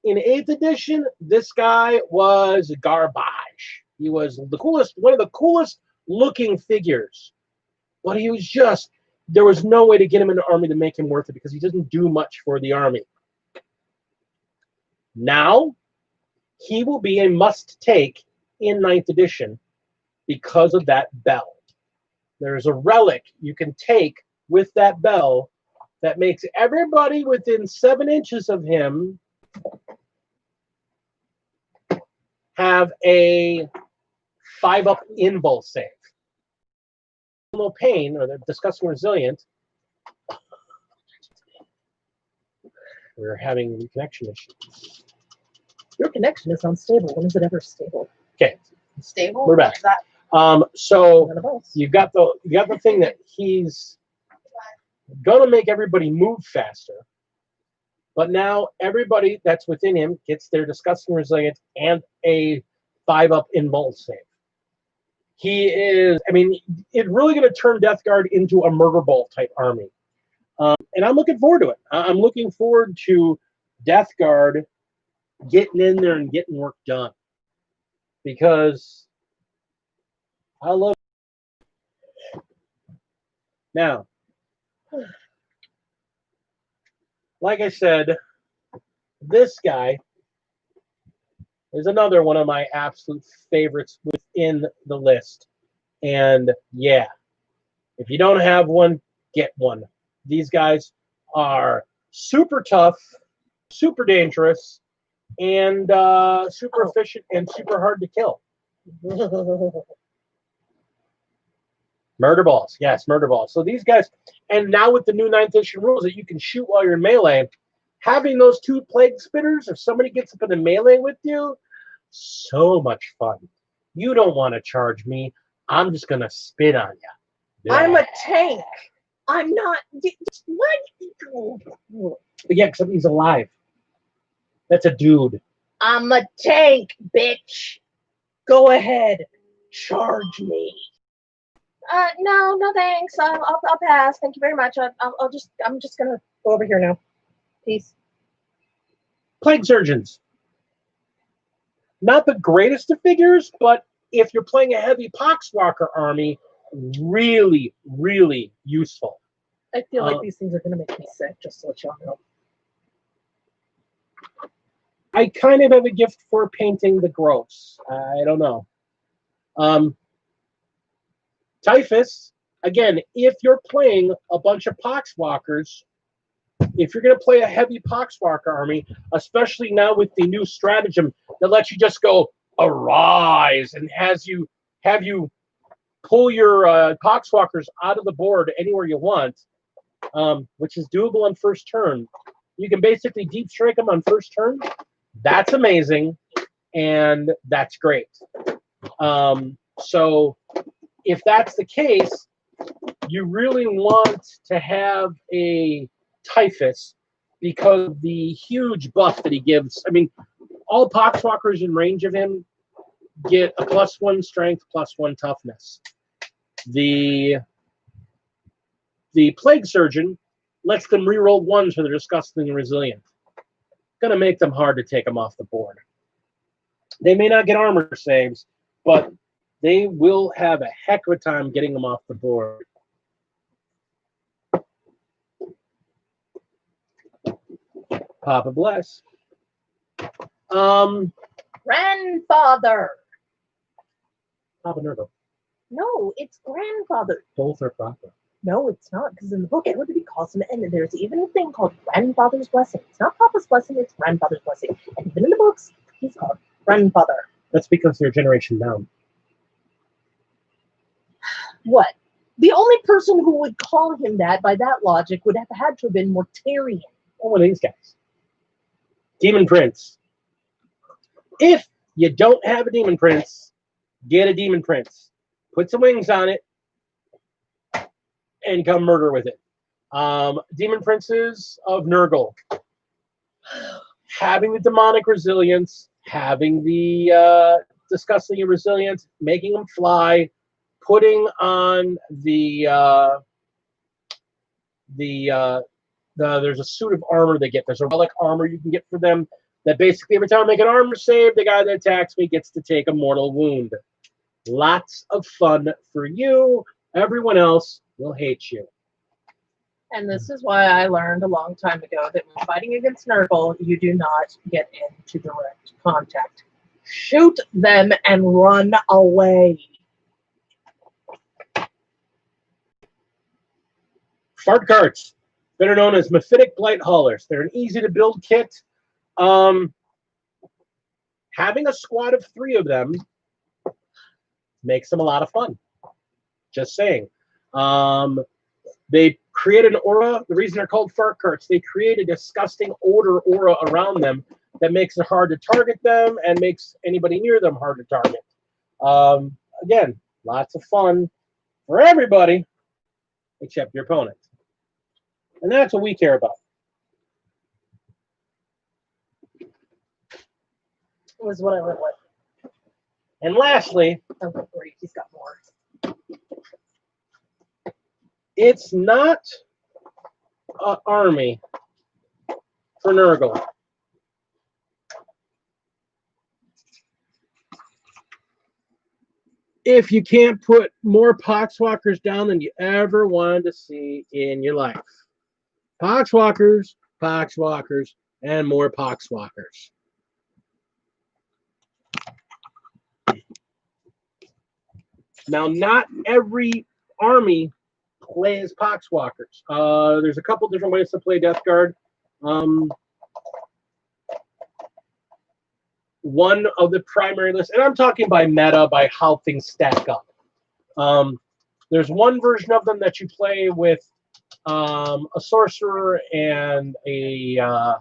In 8th edition, this guy was garbage. He was the coolest, one of the coolest looking figures. But he was just, there was no way to get him in the army to make him worth it because he doesn't do much for the army. Now, he will be a must-take in 9th edition because of that bell. There's a relic you can take with that bell that makes everybody within 7 inches of him have a 5-up invul save. No pain, or they're discussing resilient. We're having reconnection issues. Your connection is unstable. When is it ever stable? Okay. Stable? We're back. So you got the thing that he's gonna make everybody move faster. But now everybody that's within him gets their disgusting resilient and a 5-up invul save. He is, I mean, it's really going to turn Death Guard into a murder ball type army. And I'm looking forward to it. I'm looking forward to Death Guard getting in there and getting work done. Because I love it. Now, like I said, this guy is another one of my absolute favorites within the list. And yeah, if you don't have one, get one. These guys are super tough, super dangerous, and super efficient and super hard to kill. Murder balls. Yes, murder balls. So these guys, and now with the new 9th edition rules that you can shoot while you're in melee, having those 2 plague spitters, if somebody gets up in the melee with you, so much fun. You don't want to charge me. I'm just going to spit on you. I'm a tank. I'm not. What? Yeah, except he's alive. That's a dude. I'm a tank, bitch. Go ahead, charge me. No, thanks. I'll pass. Thank you very much. I'm just gonna go over here now. Peace. Plague surgeons. Not the greatest of figures, but if you're playing a heavy Poxwalker army, really, really useful. I feel like these things are gonna make me sick. Just to let y'all know. I kind of have a gift for painting the gross. I don't know. Typhus, again, if you're playing a bunch of Poxwalkers, if you're going to play a heavy Poxwalker army, especially now with the new stratagem that lets you just go arise and have you pull your Poxwalkers out of the board anywhere you want, which is doable on first turn. You can basically deep strike them on first turn. That's amazing, and that's great. So if that's the case, you really want to have a Typhus because of the huge buff that he gives. I mean, all Poxwalkers in range of him get a +1 strength, +1 toughness. The Plague Surgeon lets them reroll 1s when they're disgustingly resilient. Going to make them hard to take them off the board. They may not get armor saves, but they will have a heck of a time getting them off the board. Papa bless. Grandfather. Papa Nurgle. No, it's grandfather. Both are proper. No, it's not, because in the book, everybody calls him, and there's even a thing called grandfather's blessing. It's not Papa's blessing, it's grandfather's blessing. And even in the books, he's called grandfather. That's because they're a generation down. What? The only person who would call him that, by that logic, would have had to have been Mortarion. Oh, one of these guys. Demon Prince. If you don't have a Demon Prince, get a Demon Prince. Put some wings on it, and come murder with it. Demon Princes of Nurgle. Having the demonic resilience, having the disgustingly resilient, making them fly, putting on there's a suit of armor they get. There's a relic armor you can get for them that basically every time I make an armor save, the guy that attacks me gets to take a mortal wound. Lots of fun for you. Everyone else will hate you. And this is why I learned a long time ago that when fighting against Nurgle, you do not get into direct contact. Shoot them and run away. Fart carts, better known as Mephitic Blight Haulers. They're an easy-to-build kit. Having a squad of 3 of them makes them a lot of fun. Just saying. They create an aura. The reason they're called fart carts, they create a disgusting aura around them that makes it hard to target them and makes anybody near them hard to target. Again, lots of fun for everybody except your opponent. And that's what we care about. Was what I went with. And lastly, oh, great, he's got more. It's not an army for Nurgle. If you can't put more Poxwalkers down than you ever wanted to see in your life. Poxwalkers, Poxwalkers, and more Poxwalkers. Now, not every army plays Poxwalkers. There's a couple different ways to play Death Guard. One of the primary lists, and I'm talking by meta, by how things stack up. There's one version of them that you play with a sorcerer and a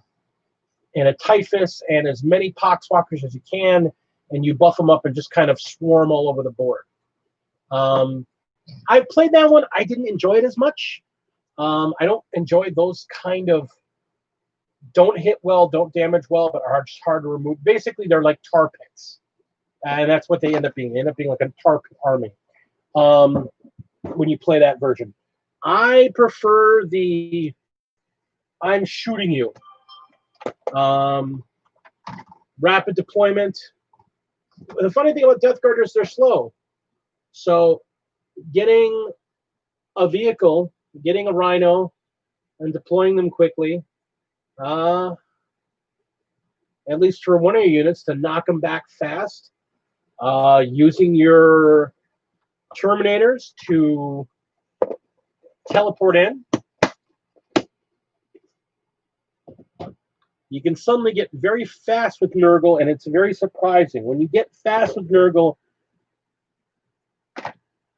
Typhus and as many Poxwalkers as you can, and you buff them up and just kind of swarm all over the board. I played that one. I didn't enjoy it as much. I don't enjoy those kind of don't hit well, don't damage well, but are just hard to remove. Basically, they're like tar pits. And that's what they end up being. They end up being like a tar pit army when you play that version. I prefer the I'm shooting you. Rapid deployment. The funny thing about Death Guard is they're slow. So getting a vehicle, getting a rhino, and deploying them quickly, at least for one of your units, to knock them back fast, using your Terminators to teleport in. You can suddenly get very fast with Nurgle, and it's very surprising. When you get fast with Nurgle,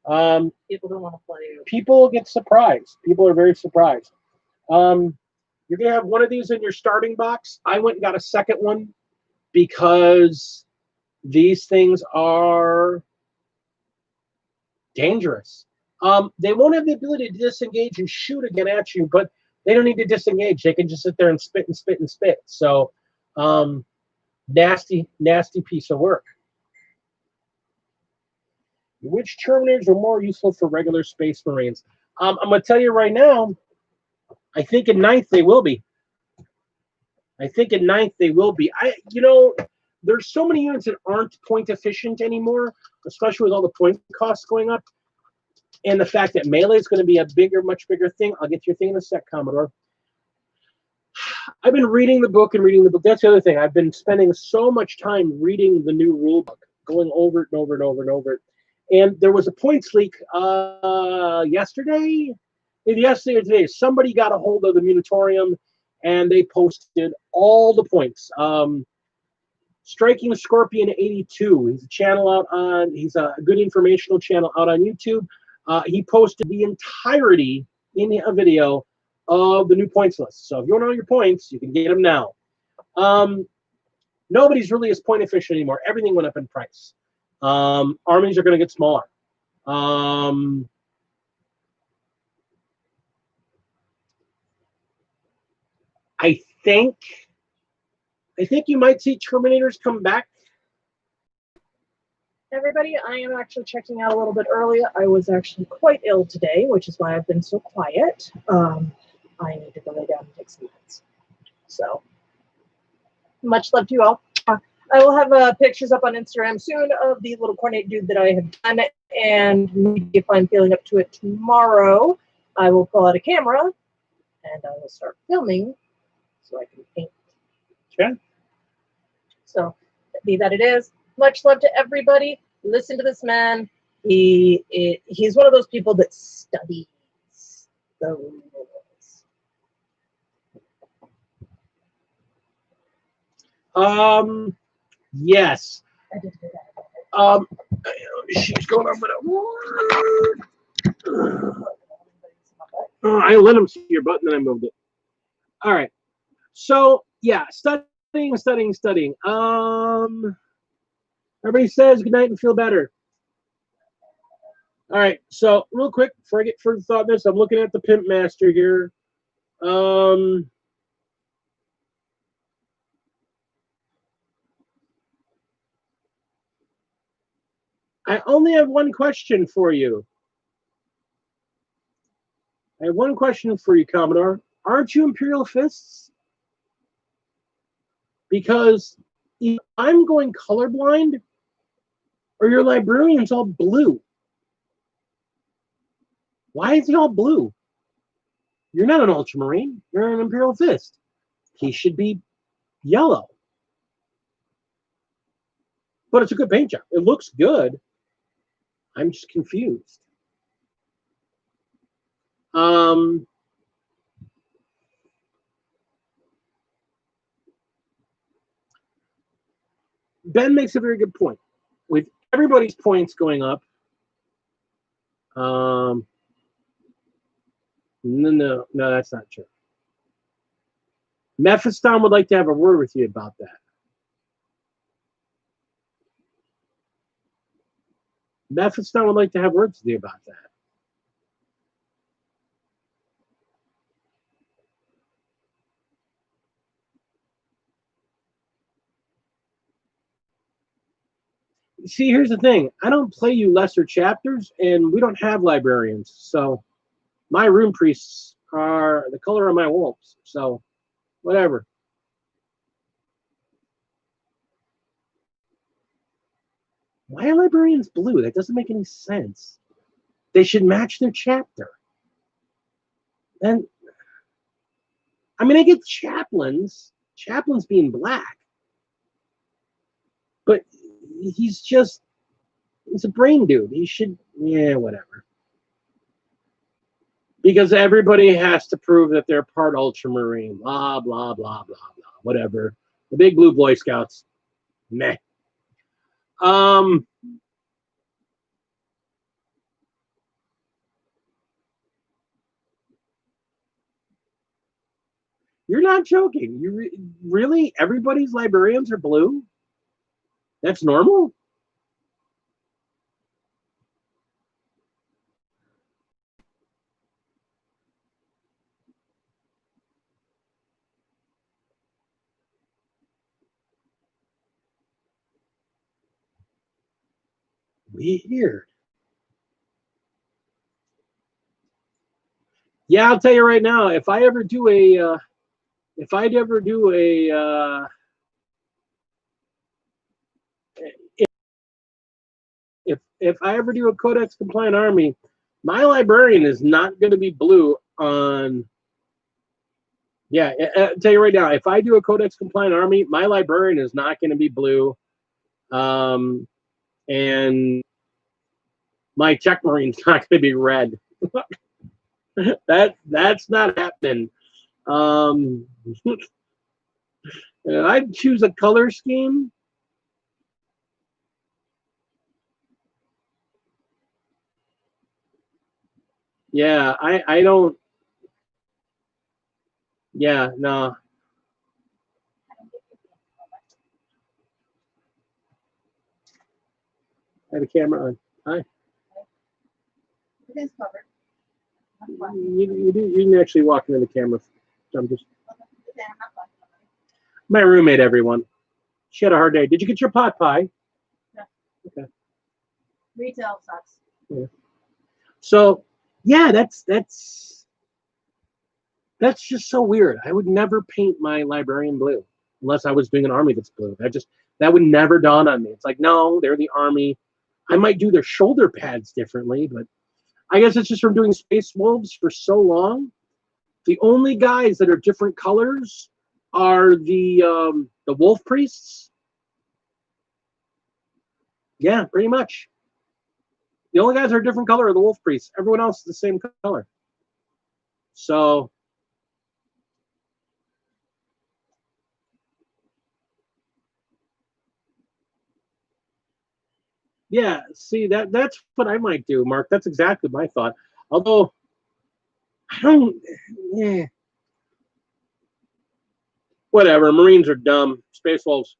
People don't want to play you. people get surprised. People are very surprised. You're going to have one of these in your starting box. I went and got a second one because these things are dangerous. They won't have the ability to disengage and shoot again at you, but they don't need to disengage. They can just sit there and spit and spit and spit. So, nasty, nasty piece of work. Which Terminators are more useful for regular Space Marines? I'm going to tell you right now, I think in 9th they will be. I think in 9th they will be. There's so many units that aren't point efficient anymore, especially with all the point costs going up. And the fact that melee is going to be a much bigger thing. I'll get to your thing in a sec, Commodore. I've been reading the book and reading the book. That's the other thing. I've been spending so much time reading the new rule book, going over it and over and over and over it. And there was a points leak yesterday. Either yesterday or today. Somebody got a hold of the Munitorium and they posted all the points. Striking Scorpion 82. He's a channel out on. He's a good informational channel out on YouTube. He posted the entirety in a video of the new points list. So if you want to know your points, you can get them now. Nobody's really as point efficient anymore. Everything went up in price. Armies are going to get smaller. I think you might see Terminators come back. Everybody, I am actually checking out a little bit early. I was actually quite ill today, which is why I've been so quiet. I need to go lay down and take some meds. So, much love to you all. I will have pictures up on Instagram soon of the little coordinate dude that I have done, and maybe if I'm feeling up to it tomorrow, I will pull out a camera and I will start filming so I can paint. Okay. So, be that it is. Much love to everybody. Listen to this man. He's one of those people that studies the rules. Yes. I did do that. She's going on, but I let him see your butt, and then I moved it. All right. So yeah, studying. Everybody says good night and feel better. All right. So real quick, before I get further thought on this, I'm looking at the Pimp Master here. I only have one question for you. I have one question for you, Commodore. Aren't you Imperial Fists? Because either I'm going colorblind or your librarian's all blue. Why is he all blue? You're not an Ultramarine. You're an Imperial Fist. He should be yellow. But it's a good paint job. It looks good. I'm just confused. Ben makes a very good point. With everybody's points going up, no, that's not true. Mephiston would like to have a word with you about that. Mephiston would like to have words with you about that. See, here's the thing. I don't play you lesser chapters, and we don't have librarians. So my room priests are the color of my wolves. So whatever. Why are librarians blue? That doesn't make any sense. They should match their chapter. And I mean, I get chaplains being black, but he's a brain dude. He should, yeah, whatever. Because everybody has to prove that they're part Ultramarine. Blah, blah, blah, blah, blah. Whatever. The big blue Boy Scouts. Meh. You're not joking. You really? Everybody's librarians are blue? That's normal? Weird. Yeah, I'll tell you right now, if I ever do a if I ever do a Codex compliant army, my librarian is not going to be blue on. Yeah, I'll tell you right now, if I do a Codex compliant army, my librarian is not going to be blue, and my Czech Marine's not going to be red. That's not happening. And I'd choose a color scheme. Yeah, I don't. Yeah, no. I have a camera on. Hi. It is covered. You didn't actually walk into the camera. I'm just. My roommate, everyone. She had a hard day. Did you get your pot pie? No. Okay. Retail sucks. Yeah. So, yeah, that's just so weird. I would never paint my librarian blue unless I was doing an army that's blue. That would never dawn on me. It's like, no, they're the army. I might do their shoulder pads differently, but I guess it's just from doing Space Wolves for so long. The only guys that are different colors are the Wolf Priests. Yeah, pretty much. The only guys that are a different color are the Wolf Priests. Everyone else is the same color. So yeah, see that's what I might do, Mark. That's exactly my thought. Although I don't, yeah, whatever. Marines are dumb. Space Wolves.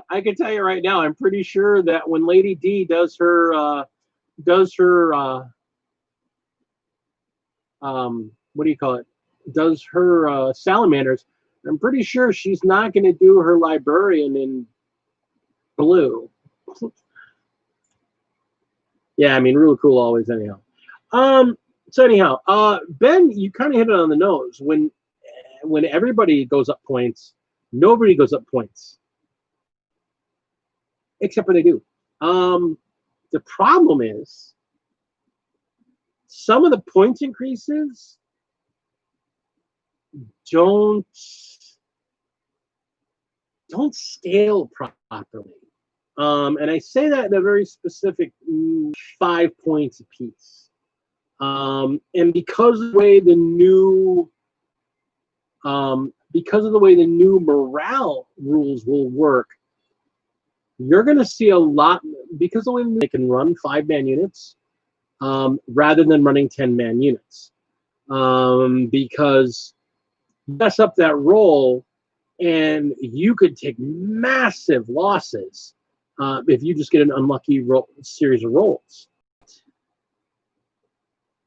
I can tell you right now, I'm pretty sure that when Lady D does her what do you call it? Does her salamanders, I'm pretty sure she's not going to do her librarian in blue. Yeah, I mean, really cool always anyhow. So anyhow, Ben, you kind of hit it on the nose. When everybody goes up points, nobody goes up points. Except for they do. The problem is some of the points increases don't scale properly. And I say that in a very specific 5 points a piece. And because of the way the new morale rules will work, you're going to see a lot, because of the way they can run 5-man units rather than running 10-man units. Because you mess up that roll and you could take massive losses if you just get an unlucky series of rolls.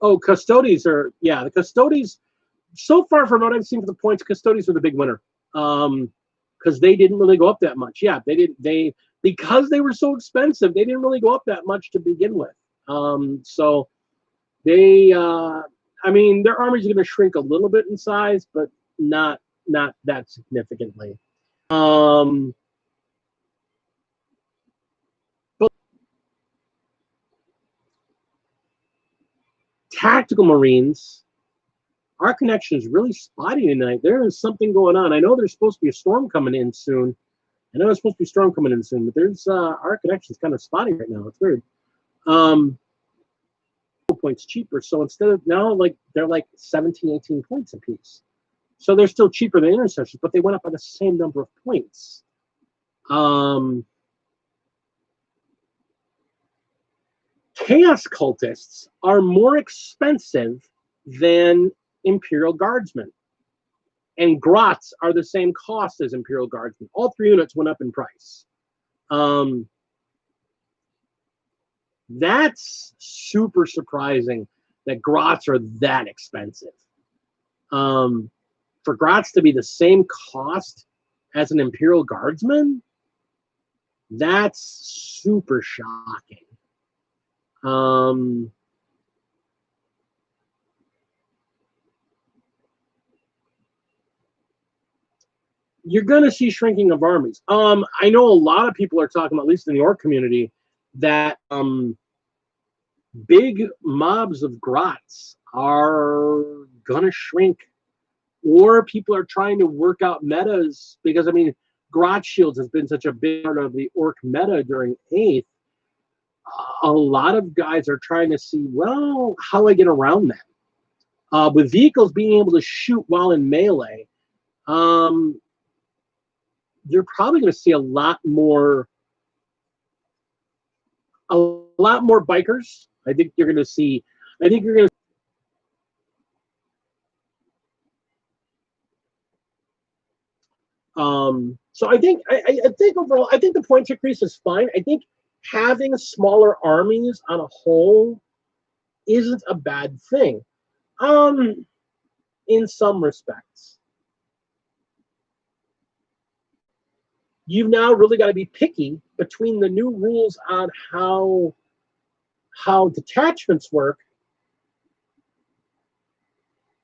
Oh, Custodes are, yeah, the Custodes, so far from what I've seen for the points, Custodes are the big winner. because they didn't really go up that much. Yeah, because they were so expensive, they didn't really go up that much to begin with. So they, I mean, their armies are going to shrink a little bit in size, but not that significantly. But tactical Marines, our connection is really spotty tonight. There is something going on. I know there's supposed to be a storm coming in soon. But there's our connection's kind of spotty right now. It's weird. Points cheaper. So instead of now, like they're like 17, 18 points a piece. So they're still cheaper than intercessors, but they went up by the same number of points. Chaos cultists are more expensive than Imperial Guardsmen. And Grots are the same cost as Imperial Guardsmen. All 3 units went up in price. That's super surprising that Grots are that expensive. For Grots to be the same cost as an Imperial Guardsman, that's super shocking. You're going to see shrinking of armies. I know a lot of people are talking about, at least in the orc community, that big mobs of Grots are going to shrink. Or people are trying to work out metas because, I mean, Grot Shields has been such a big part of the orc meta during 8th. A lot of guys are trying to see, well, how do I get around that? With vehicles being able to shoot while in melee, you're probably going to see a lot more bikers. I think you're going to so I think overall, I think the points increase is fine. I think having smaller armies on a whole isn't a bad thing. In some respects. You've now really got to be picky between the new rules on how detachments work.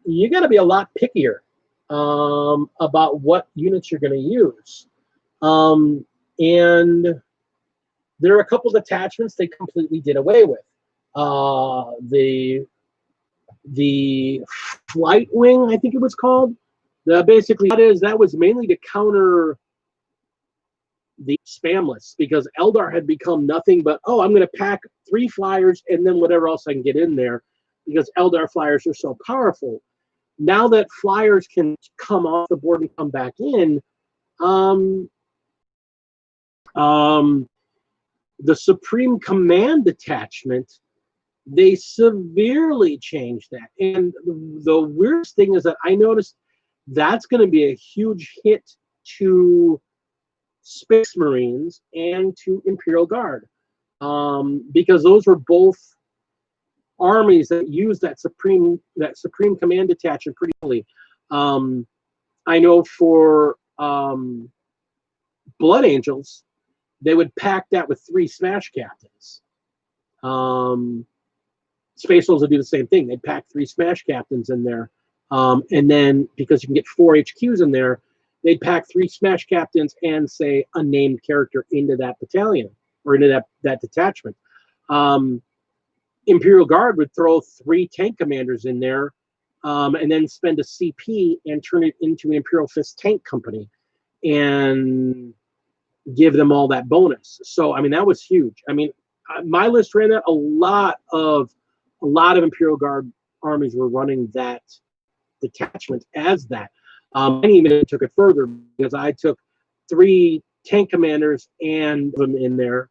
You got to be a lot pickier about what units you're going to use. And there are a couple of detachments they completely did away with. The Flight Wing, I think it was called. Basically, that was mainly to counter the spam lists, because Eldar had become nothing but, oh, I'm going to pack 3 flyers and then whatever else I can get in there, because Eldar flyers are so powerful. Now that flyers can come off the board and come back in, the Supreme Command detachment, they severely changed that. And the weirdest thing is that I noticed that's going to be a huge hit to Space Marines and to Imperial Guard, because those were both armies that used that Supreme Command detachment pretty early. I know for Blood Angels, they would pack that with 3 Smash Captains. Space Wolves would do the same thing. They'd pack 3 Smash Captains in there, and then because you can get 4 HQs in there, they'd pack 3 Smash Captains and, say, a named character into that battalion or into that detachment. Imperial Guard would throw 3 tank commanders in there, and then spend a CP and turn it into an Imperial Fist tank company and give them all that bonus. So, I mean, that was huge. I mean, my list ran that. A lot of Imperial Guard armies were running that detachment as that. I even took it further, because I took 3 tank commanders and them in there,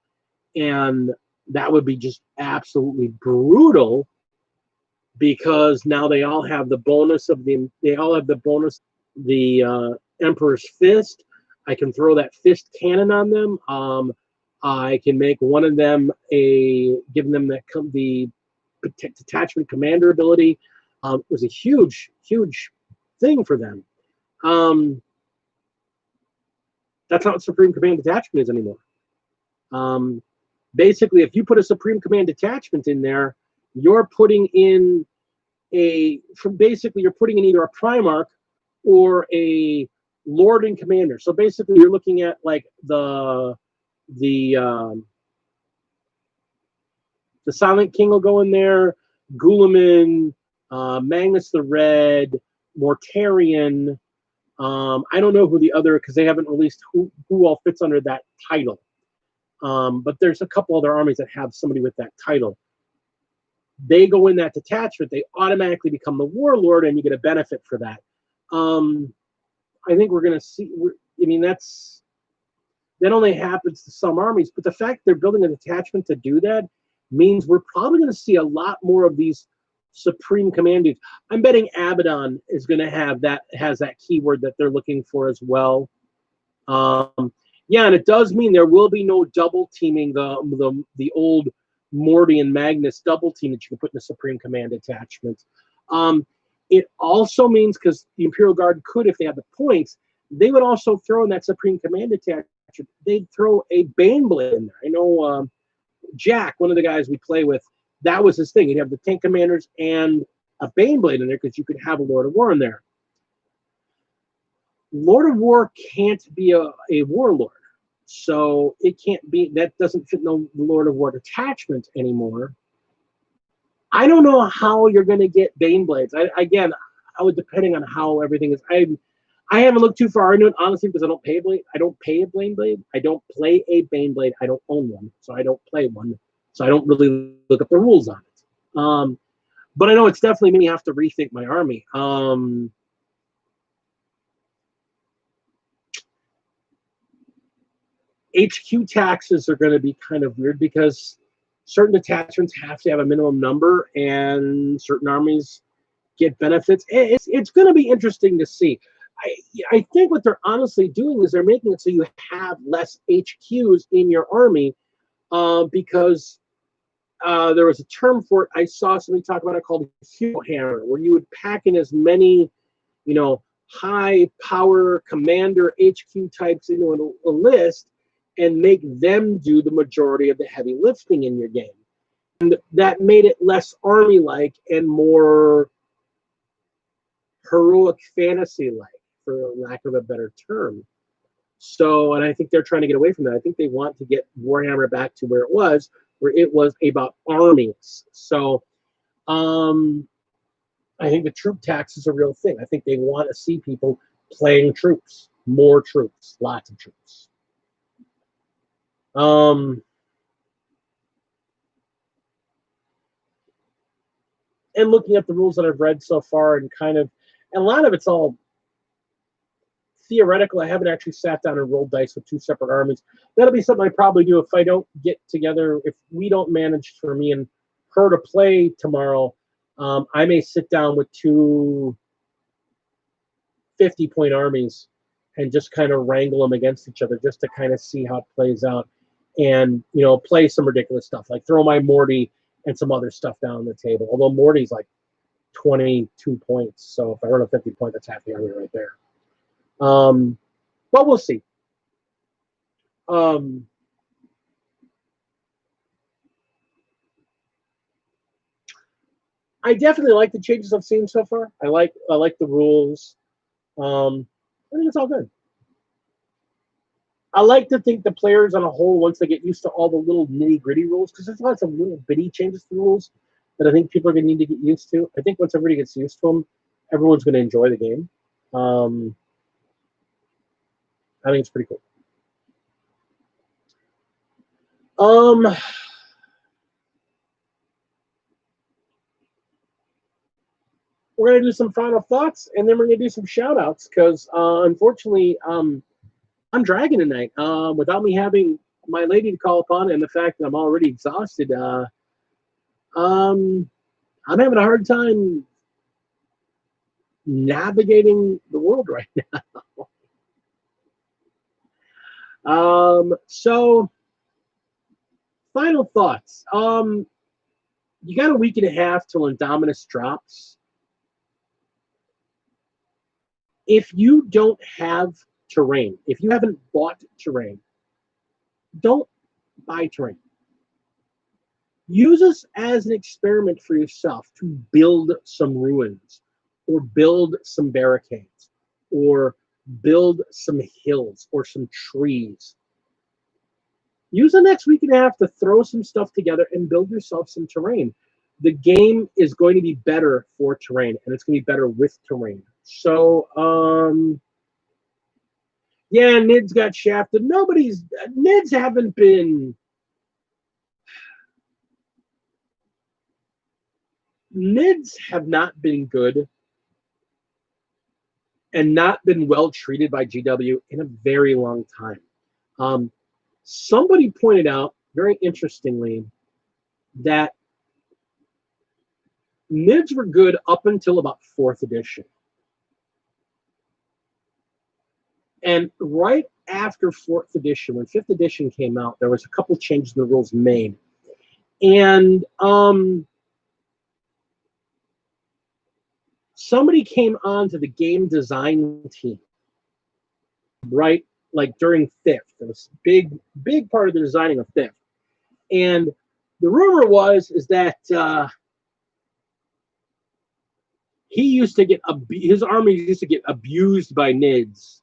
and that would be just absolutely brutal, because now they all have the bonus of the Emperor's Fist. I can throw that fist cannon on them. I can make one of them give them the detachment commander ability. It was a huge thing for them. That's not what Supreme Command Detachment is anymore. Basically, if you put a Supreme Command Detachment in there, you're putting in you're putting in either a Primarch or a Lord and Commander. So basically, you're looking at like the Silent King will go in there, Guilliman, Magnus the Red, Mortarion. I don't know who the other, because they haven't released who all fits under that title. But there's a couple other armies that have somebody with that title. They go in that detachment, they automatically become the Warlord, and you get a benefit for that. I think we're going to see, that only happens to some armies, but the fact they're building a detachment to do that means we're probably going to see a lot more of these Supreme Command dudes. I'm betting Abaddon is going to has that keyword that they're looking for as well. Yeah, and it does mean there will be no double teaming the old Morty and Magnus double team that you can put in the Supreme Command attachment. It also means, because the Imperial Guard could, if they have the points, they would also throw in that Supreme Command attachment. They'd throw a Baneblade in there. I know Jack, one of the guys we play with, that was his thing. He'd have the tank commanders and a Baneblade in there because you could have a Lord of War in there. Lord of War can't be a warlord. So it can't be, that doesn't fit no Lord of War detachment anymore. I don't know how you're going to get Baneblades. I would, depending on how everything is. I haven't looked too far into it, honestly, because I don't pay a Baneblade. I don't play a Baneblade. I don't own one, so I don't play one. So I don't really look up the rules on it. But I know it's definitely made me have to rethink my army. HQ taxes are going to be kind of weird because certain detachments have to have a minimum number, and certain armies get benefits. It's going to be interesting to see. I think what they're honestly doing is they're making it so you have less HQs in your army, because there was a term for it. I saw somebody talk about it called Hero Hammer, where you would pack in as many, high power commander HQ types into a list and make them do the majority of the heavy lifting in your game. And that made it less army-like and more heroic fantasy-like, for lack of a better term. So, and I think they're trying to get away from that. I think they want to get Warhammer back to where it was about armies. So, I think the troop tax is a real thing. I think they want to see people playing troops, more troops, lots of troops. And looking at the rules that I've read so far, and a lot of it's all theoretical. I haven't actually sat down and rolled dice with two separate armies. That'll be something I probably do if I don't get together. If we don't manage for me and her to play tomorrow, I may sit down with two 50-point armies and just kind of wrangle them against each other, just to kind of see how it plays out, and play some ridiculous stuff, like throw my Morty and some other stuff down on the table. Although Morty's like 22 points, so if I run a 50 point, that's half the army right there. But we'll see. I definitely like the changes I've seen so far. I like the rules. I think it's all good. I like to think the players on a whole, once they get used to all the little nitty-gritty rules, because there's lots of little bitty changes to the rules that I think people are going to need to get used to. I think once everybody gets used to them, everyone's going to enjoy the game. I think it's pretty cool. We're going to do some final thoughts, and then we're going to do some shout-outs, because unfortunately, I'm dragging tonight. Without me having my lady to call upon, and the fact that I'm already exhausted, I'm having a hard time navigating the world right now. So, final thoughts. You got a week and a half till Indomitus drops. If you don't have terrain. If you haven't bought terrain, don't buy terrain. Use this as an experiment for yourself to build some ruins, or build some barricades, or build some hills or some trees. Use the next week and a half to throw some stuff together and build yourself some terrain. The game is going to be better for terrain, and it's going to be better with terrain. So, yeah, Nids got shafted. Nids haven't been... Nids have not been good and not been well treated by GW in a very long time. Somebody pointed out, very interestingly, that Nids were good up until about 4th edition. And right after 4th edition, when 5th edition came out, there was a couple changes in the rules made. And somebody came on to the game design team, right? Like during 5th. It was a big part of the designing of 5th. And the rumor is that he used to get, his army used to get abused by Nids.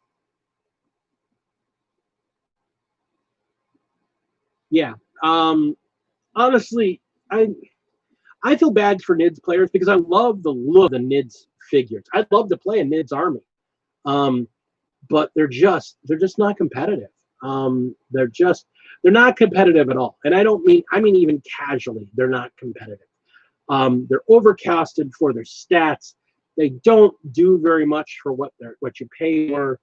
Yeah. Honestly, I feel bad for Nids players because I love the look of the Nids figures. I'd love to play a Nids army. But they're just not competitive. They're not competitive at all. And I mean even casually, they're not competitive. They're overcasted for their stats. They don't do very much for what you pay for.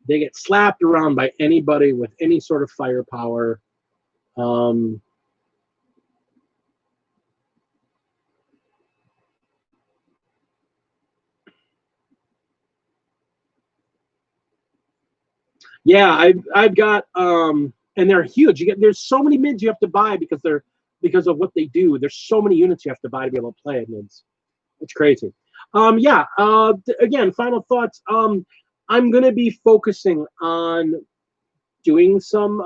They get slapped around by anybody with any sort of firepower. Yeah, I've got and they're huge. There's so many mids you have to buy because of what they do. There's so many units you have to buy to be able to play mids. It's crazy. Yeah. Again, final thoughts. I'm gonna be focusing on doing some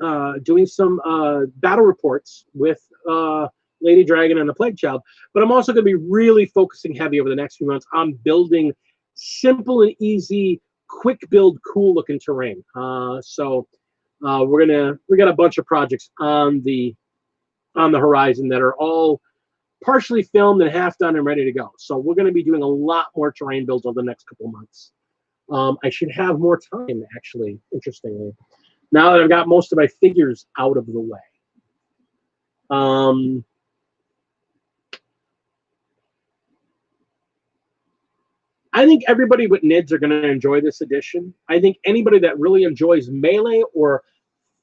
battle reports with Lady Dragon and the Plague Child, but I'm also gonna be really focusing heavy over the next few months on building simple and easy, quick build, cool looking terrain. So we got a bunch of projects on the horizon that are all partially filmed and half done and ready to go. So we're going to be doing a lot more terrain builds over the next couple of months. I should have more time, actually, interestingly, now that I've got most of my figures out of the way. I think everybody with Nids are going to enjoy this edition. I think anybody that really enjoys melee or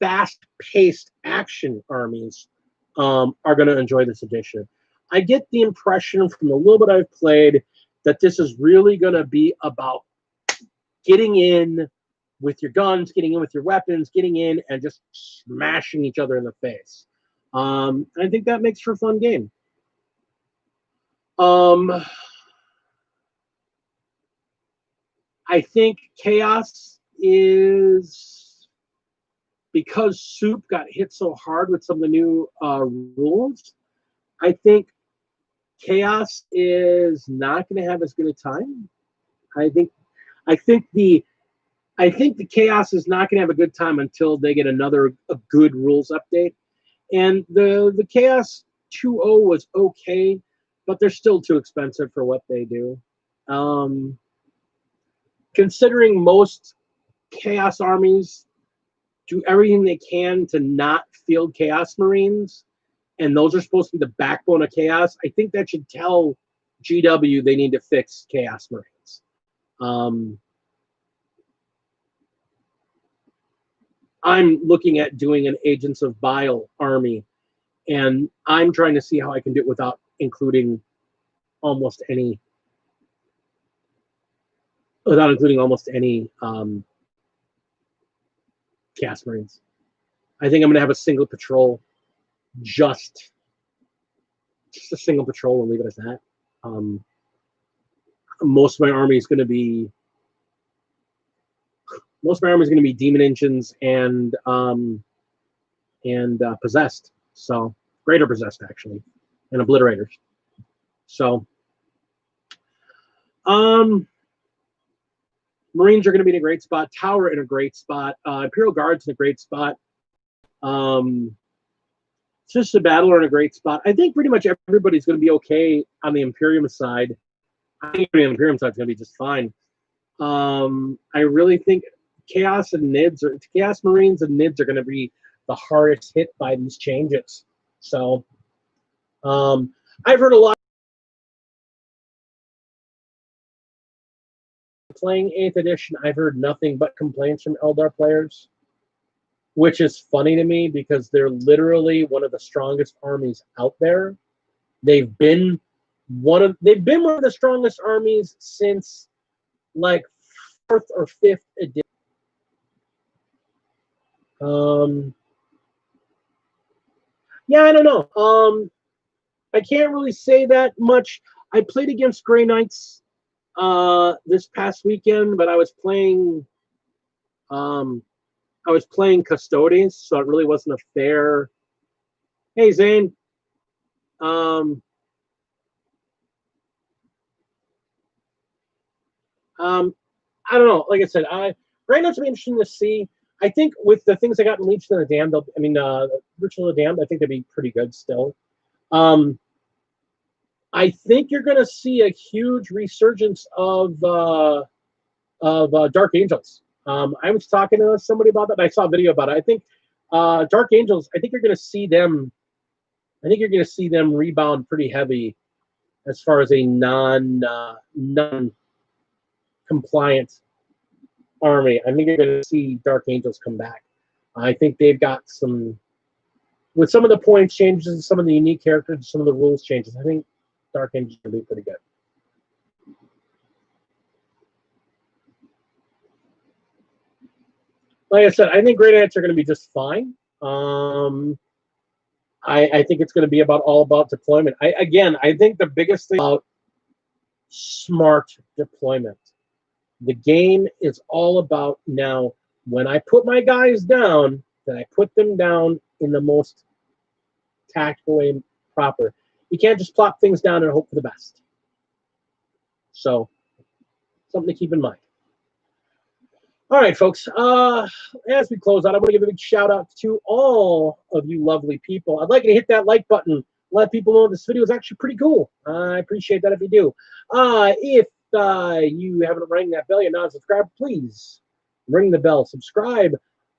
fast-paced action armies are going to enjoy this edition. I get the impression from the little bit I've played that this is really going to be about getting in with your guns, getting in with your weapons, getting in and just smashing each other in the face. I think that makes for a fun game. I think Chaos is, because Soup got hit so hard with some of the new rules, I think Chaos is not going to have as good a time. I think the Chaos is not going to have a good time until they get a good rules update. And the Chaos 2.0 was okay, but they're still too expensive for what they do. Considering most Chaos armies do everything they can to not field Chaos Marines, and those are supposed to be the backbone of Chaos, I think that should tell GW they need to fix Chaos Marines. I'm looking at doing an Agents of Bile army, and I'm trying to see how I can do it without including almost any Chaos Marines. I think I'm going to have a single patrol, just a single patrol, and leave it as that. Most of my army is going to be most of my army is going to be demon engines and possessed. So greater possessed actually, and obliterators. So Marines are going to be in a great spot. Tower in a great spot. Imperial Guards in a great spot. Just a battle are in a great spot. I think pretty much everybody's going to be okay on the Imperium side. I think everybody on the Imperium side is going to be just fine. I really think Chaos Marines and Nids are going to be the hardest hit by these changes. So I've heard a lot playing 8th edition. I've heard nothing but complaints from Eldar players, which is funny to me because they're literally one of the strongest armies out there. They've been one of the strongest armies since like 4th or 5th edition. Yeah, I don't know. I can't really say that much. I played against Grey Knights this past weekend, but I was playing Custodes, so it really wasn't a fair. Hey Zane. I don't know. Like I said, Grey Knights will be interesting to see. I think with the things I got in Legion of the Damned, Ritual of the Damned, I think they'd be pretty good still. I think you're going to see a huge resurgence of Dark Angels. I was talking to somebody about that. I saw a video about it. I think Dark Angels. I think you're going to see them. I think you're going to see them rebound pretty heavy as far as a non-compliant army. I think you're going to see Dark Angels come back. I think they've got some, with some of the points changes, some of the unique characters, some of the rules changes. I think Dark Angels will be pretty good. Like I said, I think Grey Knights are going to be just fine. I think it's going to be all about deployment. I think the biggest thing about smart deployment. The game is all about now, when I put my guys down, that I put them down in the most tactical way proper. You can't just plop things down and hope for the best. So, something to keep in mind. All right, folks. As we close out, I want to give a big shout out to all of you lovely people. I'd like you to hit that like button. Let people know this video is actually pretty cool. I appreciate that if you do. If you haven't rang that bell, you're not subscribed, please ring the bell, subscribe.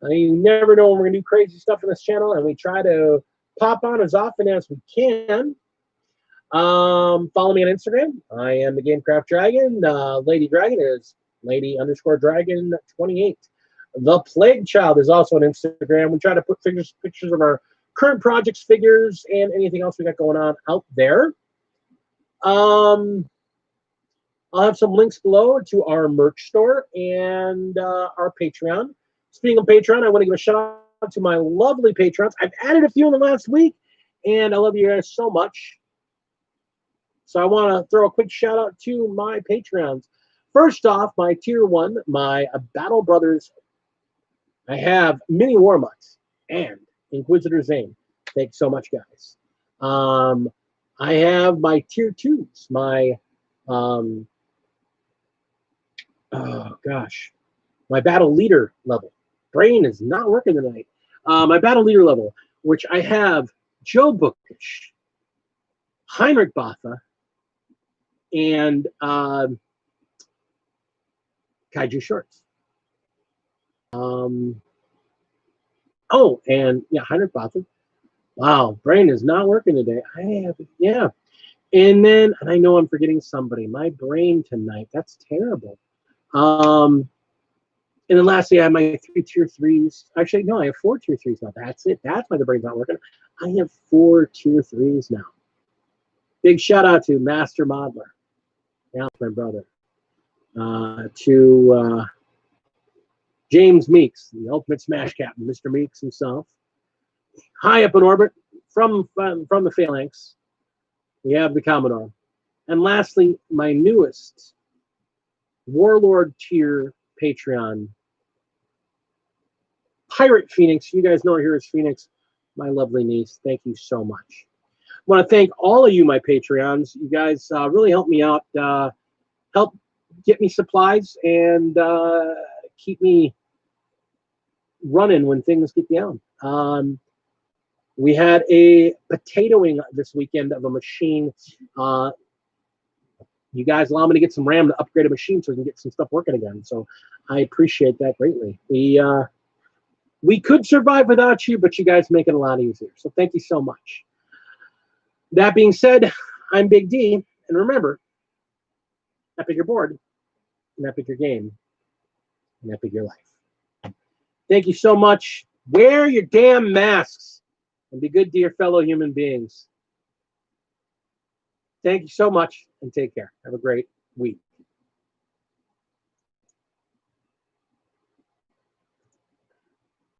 You never know when we're going to do crazy stuff on this channel, and we try to pop on as often as we can. Follow me on Instagram. I am the Gamecraft Dragon. Lady Dragon is Lady_Dragon28. The Plague Child is also on Instagram. We try to put pictures of our current projects, figures, and anything else we got going on out there. I'll have some links below to our merch store and our Patreon. Speaking of Patreon, I want to give a shout out to my lovely patrons. I've added a few in the last week, and I love you guys so much. So I want to throw a quick shout out to my Patreons. First off, my Tier 1, my Battle Brothers. I have Mini Warmutt and Inquisitor Zane. Thanks so much, guys. I have my Tier 2s, my my Battle Leader level. Brain is not working tonight. My Battle Leader level, which I have Joe Bookish, Heinrich Botha, and Kaiju Shorts. And yeah, Heinrich Botha. Wow, brain is not working today. And then, and I know I'm forgetting somebody. My brain tonight. That's terrible. And then lastly, I have my 3 Tier 3s. Actually, no, I have 4 Tier 3s now. That's it. That's why the brain's not working. I have 4 Tier 3s now. Big shout out to Master Modeler. Yeah, my brother. To James Meeks, the ultimate smash captain, Mr. Meeks himself. High up in orbit from the Phalanx, we have the Commodore. And lastly, my newest Warlord tier Patreon, Pirate Phoenix, you guys know her here as Phoenix, my lovely niece. Thank you so much. I want to thank all of you, my Patreons. You guys really help me out, help get me supplies, and keep me running when things get down. We had a potatoing this weekend of a machine. You guys allow me to get some RAM to upgrade a machine so we can get some stuff working again. So I appreciate that greatly. We could survive without you, but you guys make it a lot easier. So thank you so much. That being said, I'm Big D, and remember, epic your board, and epic your game, and epic your life. Thank you so much. Wear your damn masks, and be good to your fellow human beings. Thank you so much, and take care. Have a great week.